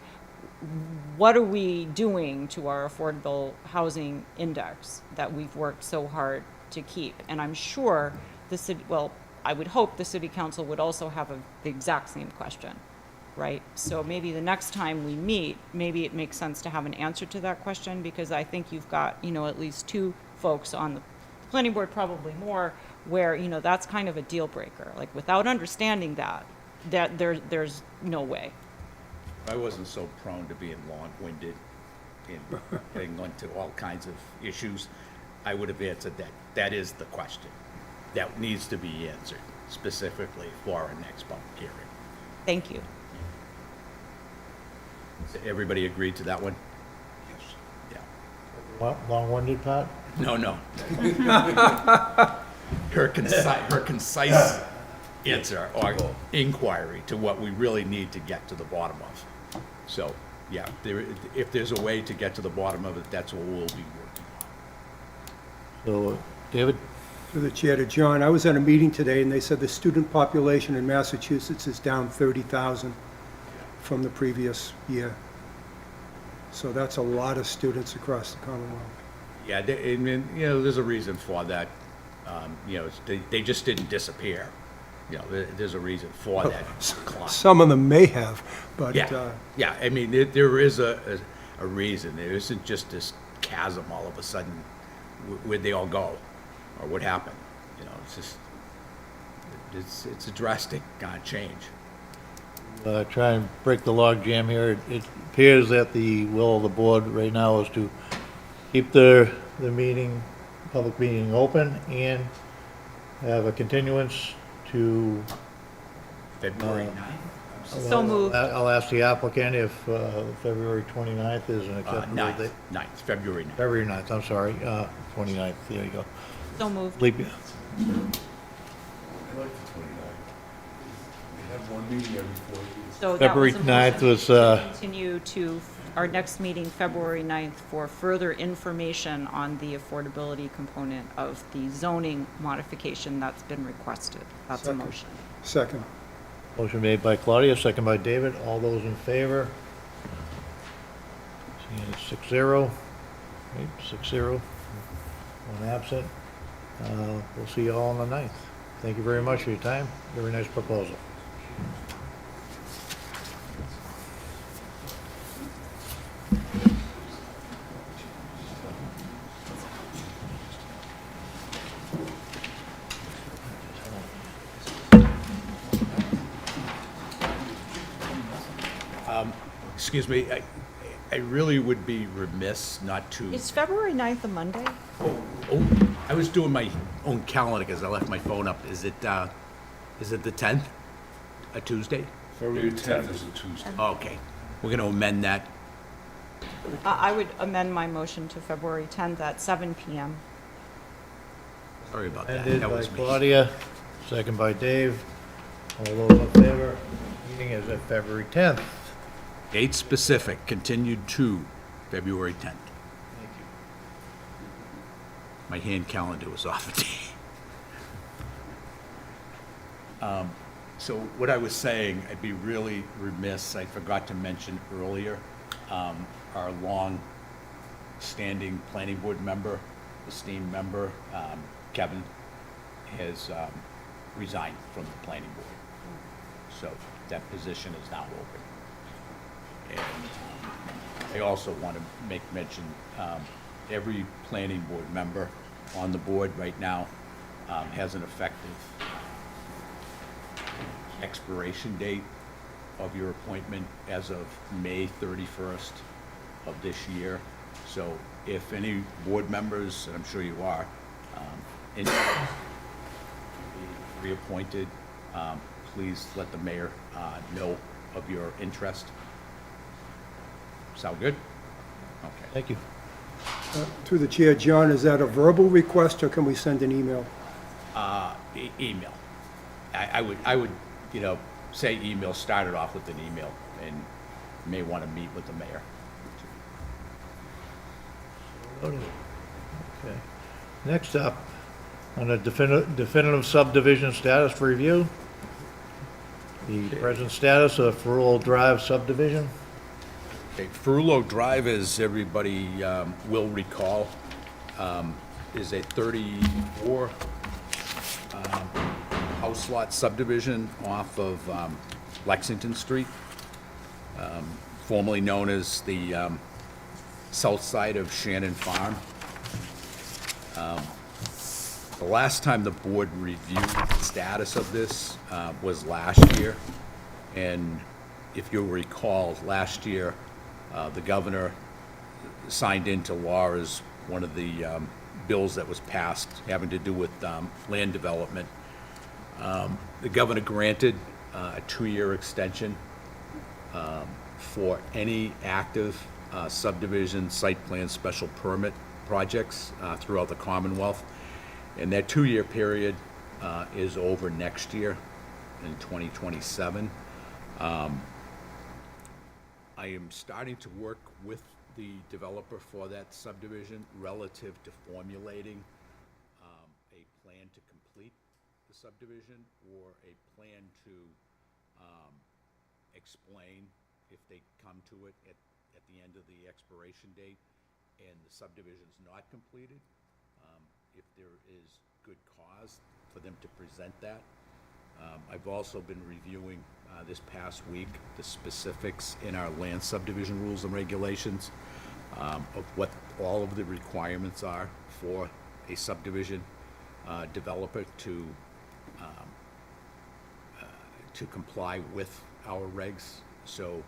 Speaker 2: What are we doing to our affordable housing index that we've worked so hard to keep? And I'm sure the city, well, I would hope the city council would also have the exact same question, right? So maybe the next time we meet, maybe it makes sense to have an answer to that question, because I think you've got, at least two folks on the planning board, probably more, where, that's kind of a deal breaker. Like, without understanding that there's no way.
Speaker 3: I wasn't so prone to being long-winded and getting into all kinds of issues, I would have answered that. That is the question. That needs to be answered specifically for our next public hearing.
Speaker 2: Thank you.
Speaker 3: Everybody agreed to that one?
Speaker 1: Yes.
Speaker 3: Yeah.
Speaker 5: Long-winded, Pat?
Speaker 3: No, no. Her concise answer or inquiry to what we really need to get to the bottom of. So, yeah, if there's a way to get to the bottom of it, that's what we'll be working on.
Speaker 5: So, David?
Speaker 9: Through the chair to John, I was at a meeting today, and they said the student population in Massachusetts is down 30,000 from the previous year. So that's a lot of students across the Commonwealth.
Speaker 3: Yeah, I mean, there's a reason for that. They just didn't disappear. There's a reason for that decline.
Speaker 9: Some of them may have, but
Speaker 3: Yeah, I mean, there is a reason. There isn't just this chasm all of a sudden. Where'd they all go? Or what happened? It's just, it's a drastic change.
Speaker 5: Try and break the log jam here. It appears that the will of the board right now is to keep the meeting, public meeting open and have a continuance to.
Speaker 3: February 9th?
Speaker 2: So moved.
Speaker 5: I'll ask the applicant if February 29th is an acceptable
Speaker 3: 9th,
Speaker 5: date.
Speaker 3: February 9th.
Speaker 5: February 9th, I'm sorry, 29th, there you go.
Speaker 2: So moved.
Speaker 5: Leap year.
Speaker 1: I like the 29th. We have one meeting every 4 years.
Speaker 2: So that
Speaker 5: February
Speaker 2: was a
Speaker 5: 9th
Speaker 2: motion
Speaker 5: was,
Speaker 2: to continue to our next meeting, February 9th, for further information on the affordability component of the zoning modification that's been requested. That's a
Speaker 9: Second.
Speaker 2: motion.
Speaker 9: second.
Speaker 5: Motion made by Claudia, second by David. All those in favor? Seeing it's 6-0. Right, 6-0. One absent. We'll see you all on the 9th. Thank you very much for your time. Very nice proposal.
Speaker 3: Excuse me, I really would be remiss not to.
Speaker 2: Is February 9th a Monday?
Speaker 3: Oh, I was doing my own calendar because I left my phone up. Is it the 10th? A Tuesday?
Speaker 1: February 10th is a Tuesday.
Speaker 3: Okay, we're gonna amend that.
Speaker 2: I would amend my motion to February 10th at 7 PM.
Speaker 3: Sorry about that.
Speaker 5: Ended
Speaker 3: That
Speaker 5: by
Speaker 3: was me.
Speaker 5: Claudia, second by Dave. All those in favor? Meeting is at February 10th.
Speaker 3: Date specific, continued to February 10th.
Speaker 5: Thank you.
Speaker 3: My hand calendar was off a day. So what I was saying, I'd be really remiss, I forgot to mention earlier, our long-standing planning board member, esteemed member, Kevin, has resigned from the planning board. So that position is now open. And I also want to make mention, every planning board member on the board right now has an effective expiration date of your appointment as of May 31st of this year. So if any board members, and I'm sure you are, interested in being reappointed, please let the mayor know of your interest. Sound good? Okay.
Speaker 5: Thank you.
Speaker 9: Through the chair, John, is that a verbal request, or can we send an email?
Speaker 3: Email. I would, say email, start it off with an email, and you may want to meet with the mayor.
Speaker 5: Okay. Next up, on a definitive subdivision status review, the present status of Ferrell Drive subdivision.
Speaker 3: Okay, Furlough Drive, as everybody will recall, is a 34 house lot subdivision off of Lexington Street, formerly known as the south side of Shannon Farm. The last time the board reviewed the status of this was last year. And if you'll recall, last year, the governor signed into law as one of the bills that was passed having to do with land development. The governor granted a 2-year extension for any active subdivision, site plan, special permit projects throughout the Commonwealth. And that 2-year period is over next year in 2027. I am starting to work with the developer for that subdivision relative to formulating a plan to complete the subdivision or a plan to explain if they come to it at the end of the expiration date and the subdivision's not completed, if there is good cause for them to present that. I've also been reviewing this past week the specifics in our land subdivision rules and regulations of what all of the requirements are for a subdivision developer to comply with our regs. So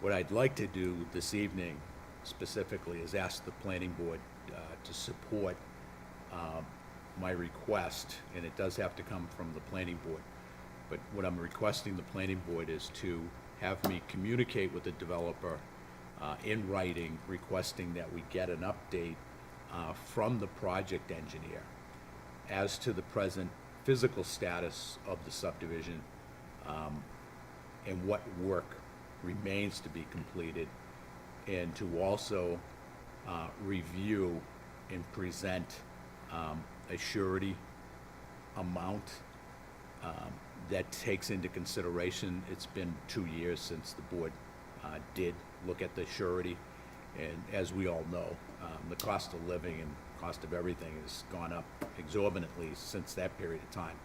Speaker 3: what I'd like to do this evening specifically is ask the planning board to support my request, and it does have to come from the planning board. But what I'm requesting the planning board is to have me communicate with the developer in writing, requesting that we get an update from the project engineer as to the present physical status of the subdivision and what work remains to be completed, and to also review and present a surety amount that takes into consideration, it's been 2 years since the board did look at the surety, and as we all know, the cost of living and cost of everything has gone up exorbitantly since that period of time.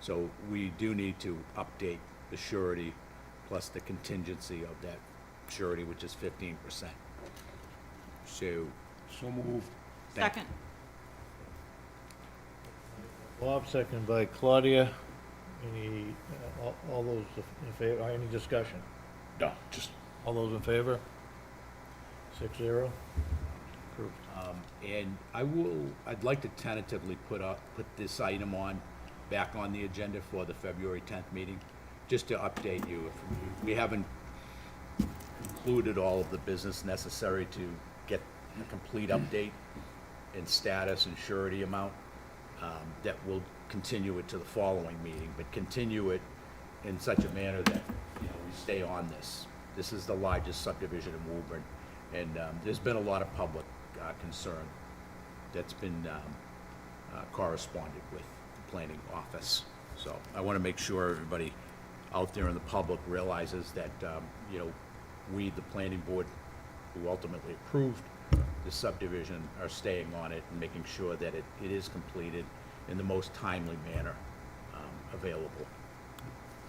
Speaker 3: So we do need to update the surety plus the contingency of that surety, which is 15%. So,
Speaker 1: So moved.
Speaker 2: Second.
Speaker 5: Bob, seconded by Claudia. Any, all those in favor, any discussion?
Speaker 1: No, just,
Speaker 5: All those in favor? 6-0. Approved.
Speaker 3: and I'd like to tentatively put this item back on the agenda for the February 10th meeting, just to update you. If we haven't included all of the business necessary to get a complete update in status and surety amount, that will continue it to the following meeting, but continue it in such a manner that, we stay on this. This is the largest subdivision in Woburn, and there's been a lot of public concern that's been corresponded with the planning office. So I want to make sure everybody out there in the public realizes that, we, the planning board, who ultimately approved the subdivision, are staying on it and making sure that it is completed in the most timely manner available.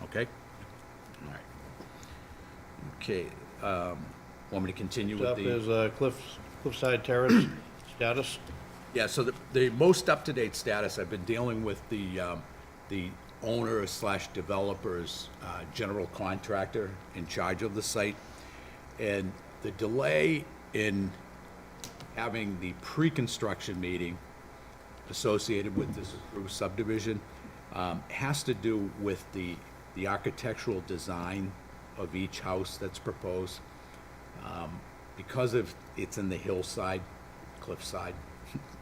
Speaker 3: Okay? All right. Okay, want me to continue with
Speaker 5: Up
Speaker 3: the...
Speaker 5: is Cliffside Terrace status.
Speaker 3: Yeah, so the most up-to-date status, I've been dealing with the owner slash developer's general contractor in charge of the site. And the delay in having the pre-construction meeting associated with this approved subdivision has to do with the architectural design of each house that's proposed. Because it's in the hillside, cliffside,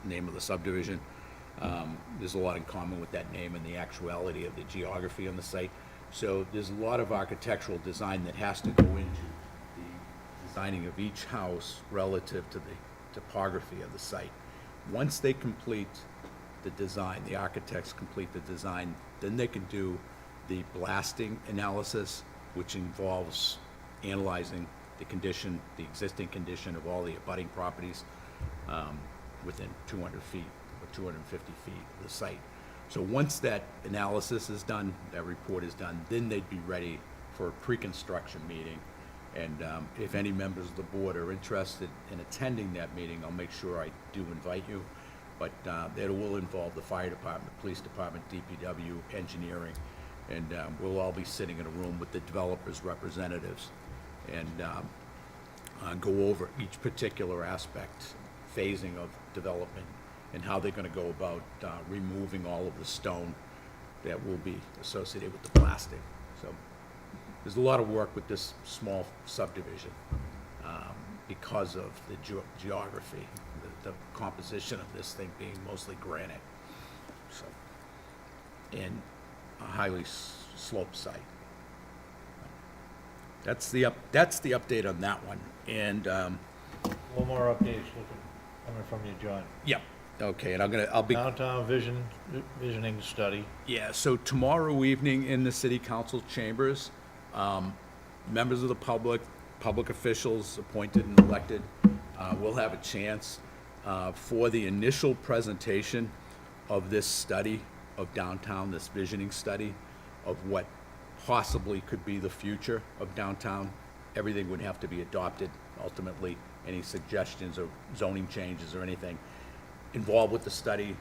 Speaker 3: name of the subdivision, there's a lot in common with that name and the actuality of the geography on the site. So there's a lot of architectural design that has to go into the designing of each house relative to the topography of the site. Once they complete the design, the architects complete the design, then they can do the blasting analysis, which involves analyzing the condition, the existing condition of all the abutting properties within 200 feet or 250 feet of the site. So once that analysis is done, that report is done, then they'd be ready for a pre-construction meeting. And if any members of the board are interested in attending that meeting, I'll make sure I do invite you. But it will involve the fire department, police department, DPW, engineering, and we'll all be sitting in a room with the developers' representatives and go over each particular aspect, phasing of development, and how they're gonna go about removing all of the stone that will be associated with the plastic. So there's a lot of work with this small subdivision because of the geography, the composition of this thing being mostly granite. So, and a highly sloped site. That's the update on that one. And
Speaker 5: One more updates coming from you, John.
Speaker 3: yeah, okay. And I'll be
Speaker 5: Downtown visioning study.
Speaker 3: yeah. So tomorrow evening in the city council chambers, members of the public officials appointed and elected will have a chance for the initial presentation of this study of downtown, this visioning study of what possibly could be the future of downtown. Everything would have to be adopted ultimately. Any suggestions of zoning changes or anything involved with the study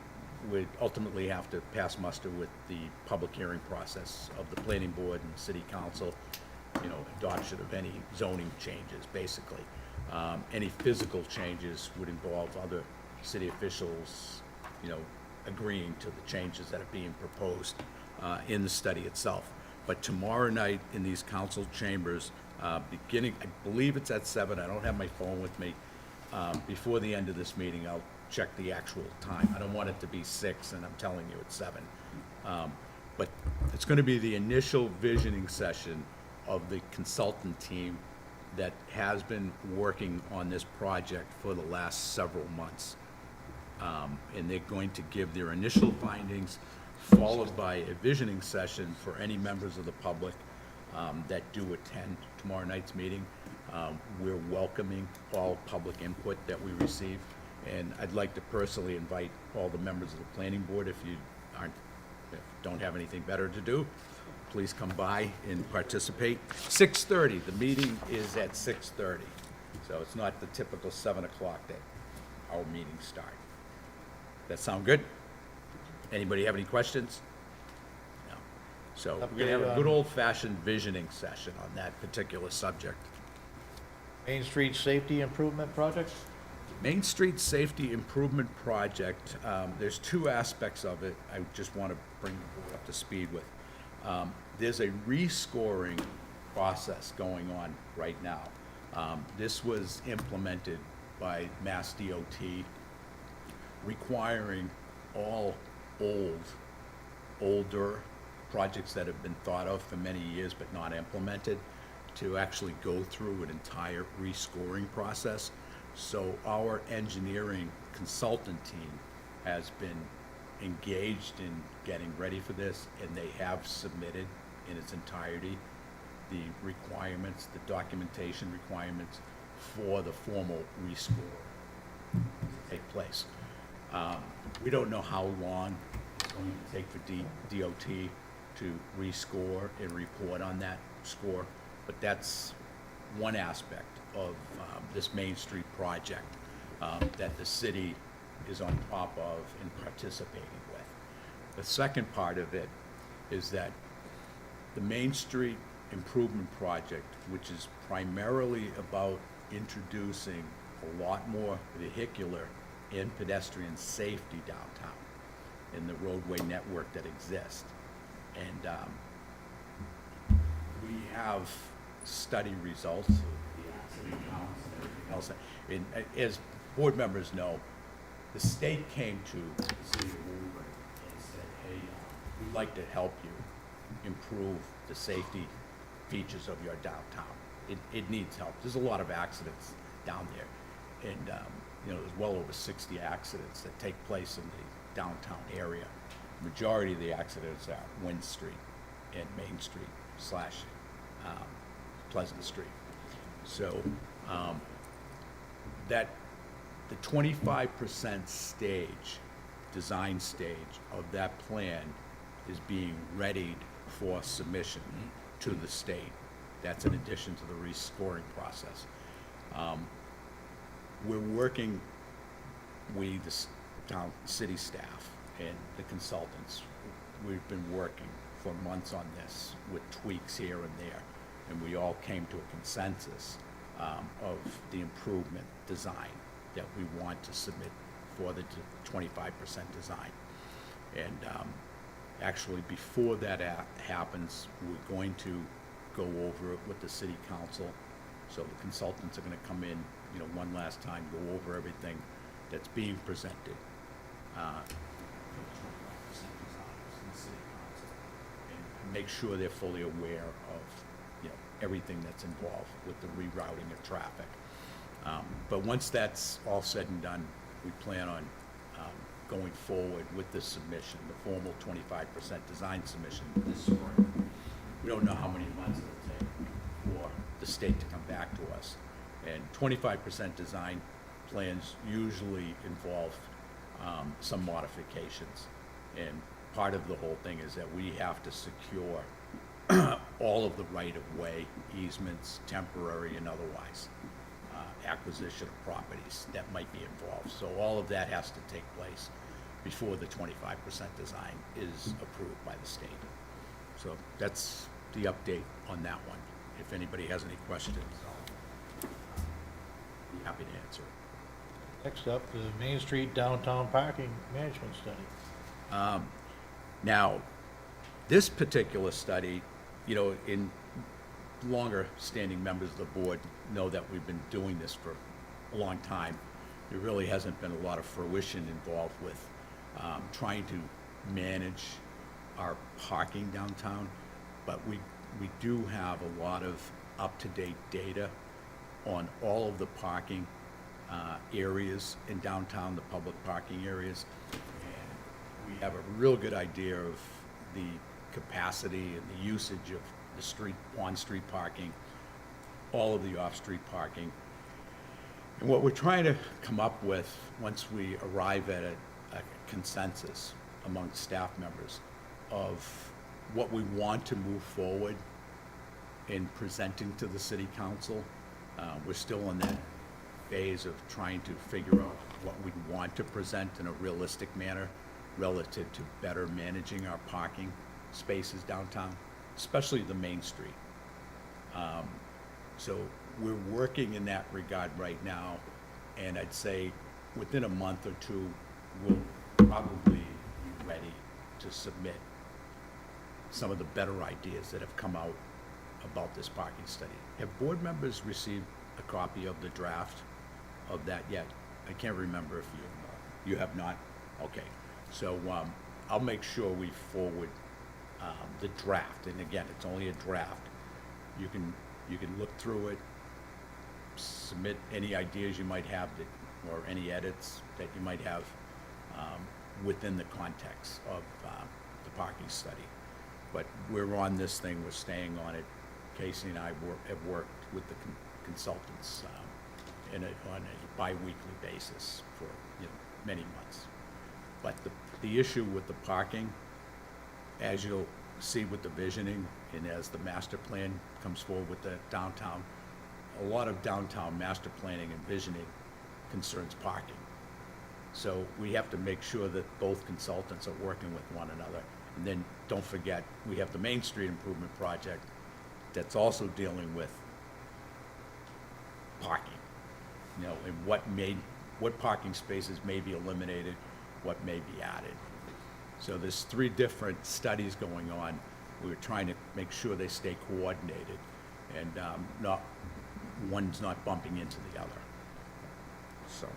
Speaker 3: would ultimately have to pass muster with the public hearing process of the planning board and city council, adoption of any zoning changes, basically. Any physical changes would involve other city officials, agreeing to the changes that are being proposed in the study itself. But tomorrow night in these council chambers, beginning, I believe it's at 7, I don't have my phone with me, before the end of this meeting, I'll check the actual time. I don't want it to be 6, and I'm telling you it's 7. But it's going to be the initial visioning session of the consultant team that has been working on this project for the last several months. And they're going to give their initial findings, followed by a visioning session for any members of the public that do attend tomorrow night's meeting. We're welcoming all public input that we receive, and I'd like to personally invite all the members of the planning board, if you don't have anything better to do, please come by and participate. 6:30, the meeting is at 6:30, so it's not the typical 7 o'clock that our meetings start. That sound good? Anybody have any questions? No. So we're gonna have a good old-fashioned visioning session on that particular subject.
Speaker 5: Main Street Safety Improvement Project?
Speaker 3: Main Street Safety Improvement Project, there's two aspects of it I just want to bring the board up to speed with. There's a rescoring process going on right now. This was implemented by Mass DOT, requiring all older projects that have been thought of for many years but not implemented to actually go through an entire rescoring process. So our engineering consultant team has been engaged in getting ready for this, and they have submitted in its entirety the requirements, the documentation requirements for the formal rescore to take place. We don't know how long it's going to take for DOT to rescore and report on that score, but that's one aspect of this Main Street project that the city is on top of and participating with. The second part of it is that the Main Street Improvement Project, which is primarily about introducing a lot more vehicular and pedestrian safety downtown in the roadway network that exists. And we have study results of the accident counts and everything else. And as board members know, the state came to the city of Woburn and said, hey, we'd like to help you improve the safety features of your downtown. It needs help. There's a lot of accidents down there. And, there's well over 60 accidents that take place in the downtown area. Majority of the accidents are Wynn Street and Main Street / Pleasant Street. So that the 25% stage design stage of that plan is being readied for submission to the state. That's in addition to the rescoring process. We're working, we, the town, city staff and the consultants, we've been working for months on this with tweaks here and there. And we all came to a consensus of the improvement design that we want to submit for the 25% design. And actually, before that happens, we're going to go over it with the city council. So the consultants are gonna come in, you know, one last time, go over everything that's being presented. And make sure they're fully aware of, you know, everything that's involved with the rerouting of traffic. But once that's all said and done, we plan on going forward with this submission, the formal 25% design submission this spring. We don't know how many months it'll take for the state to come back to us. And 25% design plans usually involve some modifications. And part of the whole thing is that we have to secure all of the right-of-way easements, temporary and otherwise, acquisition of properties that might be involved. So all of that has to take place before the 25% design is approved by the state. So that's the update on that one. If anybody has any questions, I'll be happy to answer it.
Speaker 5: Next up is Main Street Downtown Parking Management Study.
Speaker 3: Now, this particular study, you know, in longer-standing members of the board know that we've been doing this for a long time. There really hasn't been a lot of fruition involved with trying to manage our parking downtown, but we do have a lot of up-to-date data on all of the parking areas in downtown, the public parking areas. And we have a real good idea of the capacity and the usage of the street, on-street parking, all of the off-street parking. And what we're trying to come up with, once we arrive at a consensus among staff members of what we want to move forward in presenting to the city council, we're still in that phase of trying to figure out what we want to present in a realistic manner relative to better managing our parking spaces downtown, especially the Main Street. So we're working in that regard right now, and I'd say within a month or two, we'll probably be ready to submit some of the better ideas that have come out about this parking study. Have board members received a copy of the draft of that yet? I can't remember if you have not? Okay, so I'll make sure we forward the draft, and again, it's only a draft. You can look through it, submit any ideas you might have that, or any edits that you might have within the context of the parking study. But we're on this thing, we're staying on it. Casey and I have worked with the consultants on a bi-weekly basis for many months. But the issue with the parking, as you'll see with the visioning and as the master plan comes forward with the downtown, a lot of downtown master planning and visioning concerns parking. So we have to make sure that both consultants are working with one another. And then don't forget, we have the Main Street Improvement Project that's also dealing with parking. And what parking spaces may be eliminated, what may be added. So there's 3 different studies going on. We're trying to make sure they stay coordinated and one's not bumping into the other. So.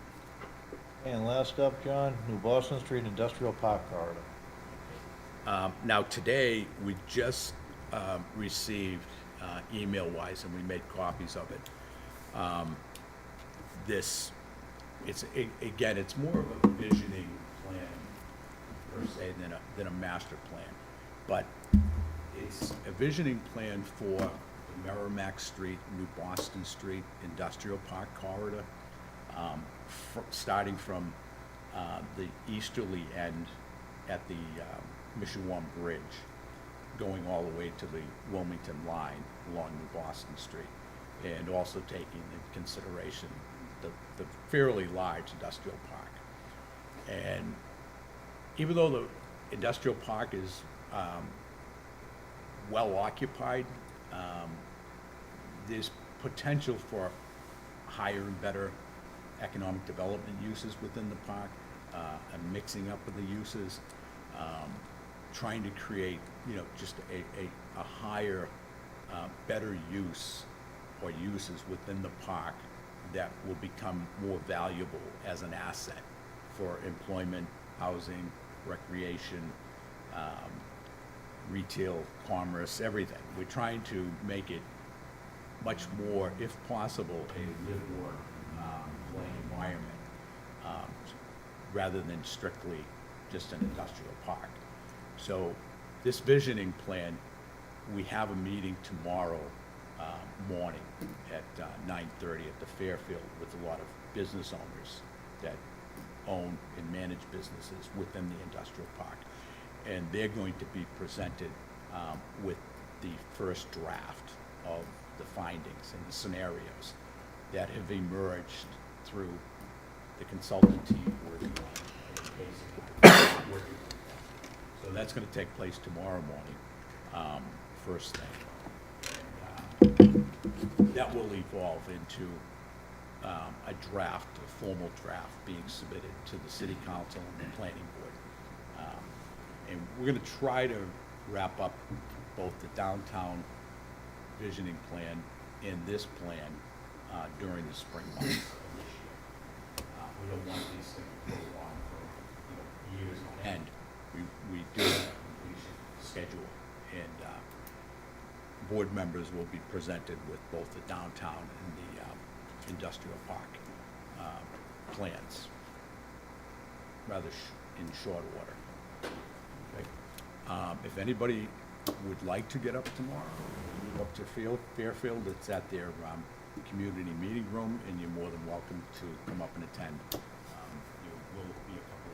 Speaker 5: And last up, John, New Boston Street Industrial Park Corridor.
Speaker 3: Now today, we just received email-wise, and we made copies of it. Again, it's more of a visioning plan per se than a master plan. But it's a visioning plan for the Merrimack Street, New Boston Street Industrial Park Corridor, starting from the easterly end at the Mishawum Bridge, going all the way to the Wilmington line along the Boston Street, and also taking into consideration the fairly large industrial park. And even though the industrial park is well occupied, there's potential for higher and better economic development uses within the park, a mixing up of the uses, trying to create, just a higher, better use or uses within the park that will become more valuable as an asset for employment, housing, recreation, retail, commerce, everything. We're trying to make it much more, if possible, a live-work play environment, rather than strictly just an industrial park. So this visioning plan, we have a meeting tomorrow morning at 9:30 at the Fairfield with a lot of business owners that own and manage businesses within the industrial park. And they're going to be presented with the first draft of the findings and the scenarios that have emerged through the consultant team working on it. So that's going to take place tomorrow morning, first thing. That will evolve into a draft, a formal draft being submitted to the city council and the planning board. And we're going to try to wrap up both the downtown visioning plan and this plan during the spring months of this year. We don't want these things to go on for years on end. We do have a completion schedule, and board members will be presented with both the downtown and the industrial park plans, rather in short order. Okay. If anybody would like to get up tomorrow, move up to Fairfield, it's at their community meeting room, and you're more than welcome to come up and attend. There will be a couple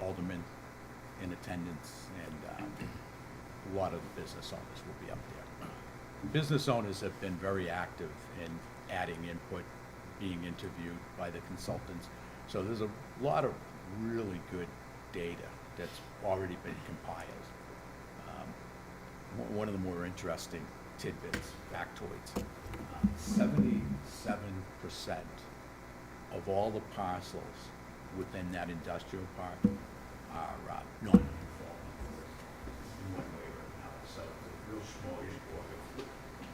Speaker 3: of aldermen in attendance, and a lot of the business owners will be up there. Business owners have been very active in adding input, being interviewed by the consultants. So there's a lot of really good data that's already been compiled. One of the more interesting tidbits, factoids, 77% of all the parcels within that industrial park are non-conforming in one way or another. So it's a real smorgasbord of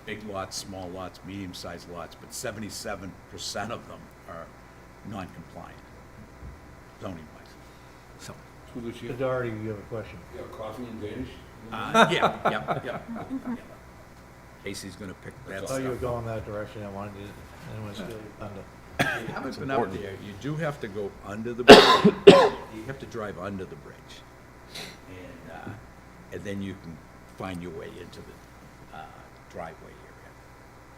Speaker 3: big lots, small lots, medium-sized lots, but 77% of them are non-compliant, zoning-wise. So,
Speaker 1: Through the chair.
Speaker 5: Doherty, you have a question?
Speaker 1: Yeah, coffee in Danish?
Speaker 3: yeah. Casey's gonna pick that
Speaker 5: I
Speaker 3: stuff
Speaker 5: thought you were
Speaker 3: up.
Speaker 5: going that direction. I wanted to, anyone steal your thunder.
Speaker 3: You haven't been up there, you do have to go under the bridge. You have to drive under the bridge. And then you can find your way into the driveway area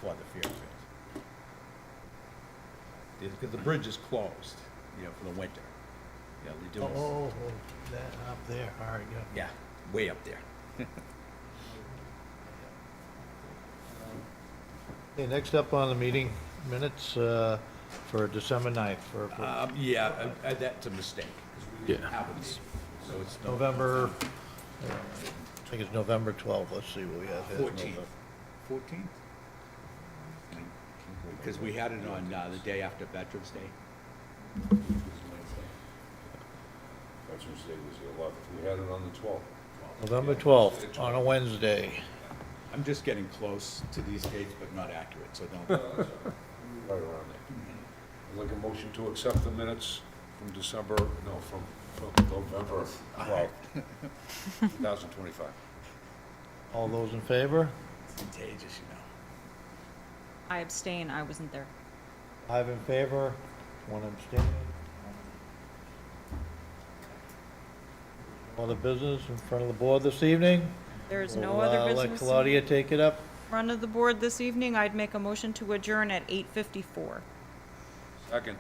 Speaker 3: for the Fairfield. Because the bridge is closed, for the winter. They're doing,
Speaker 5: Oh, that up there, all right, yeah.
Speaker 3: yeah, way up there.
Speaker 5: Okay, next up on the meeting minutes for December 9th, for
Speaker 3: That's a mistake. 'Cause we didn't have a meeting. So it's
Speaker 5: November, I think it's November 12th, let's see what we have here.
Speaker 3: 14th? Because we had it on the day after Veterans Day.
Speaker 1: Veterans Day was the 11th. We had it on the 12th.
Speaker 5: November 12th, on a Wednesday.
Speaker 3: I'm just getting close to these dates, but not accurate, so don't.
Speaker 1: Right around there. I'd like a motion to accept the minutes from from November 12th, 2025.
Speaker 5: All those in favor?
Speaker 3: It's contagious,
Speaker 2: I abstain, I wasn't there.
Speaker 5: 5 in favor, 1 abstaining. Other business in front of the board this evening?
Speaker 2: There's no
Speaker 5: We'll,
Speaker 2: other
Speaker 5: Let
Speaker 2: business
Speaker 5: Claudia
Speaker 2: in
Speaker 5: take it up.
Speaker 2: front of the board this evening. I'd make a motion to adjourn at 8:54.
Speaker 1: Second.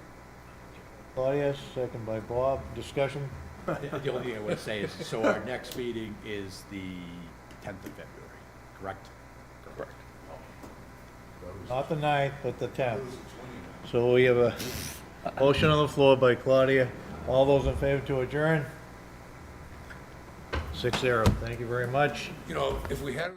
Speaker 5: Claudia, second by Bob. Discussion?
Speaker 3: The only thing I would say is, so our next meeting is the 10th of February, correct? Correct.
Speaker 5: Not the 9th, but the 10th. So we have a motion on the floor by Claudia. All those in favor to adjourn? 6-0. Thank you very much.
Speaker 1: You know, if we had.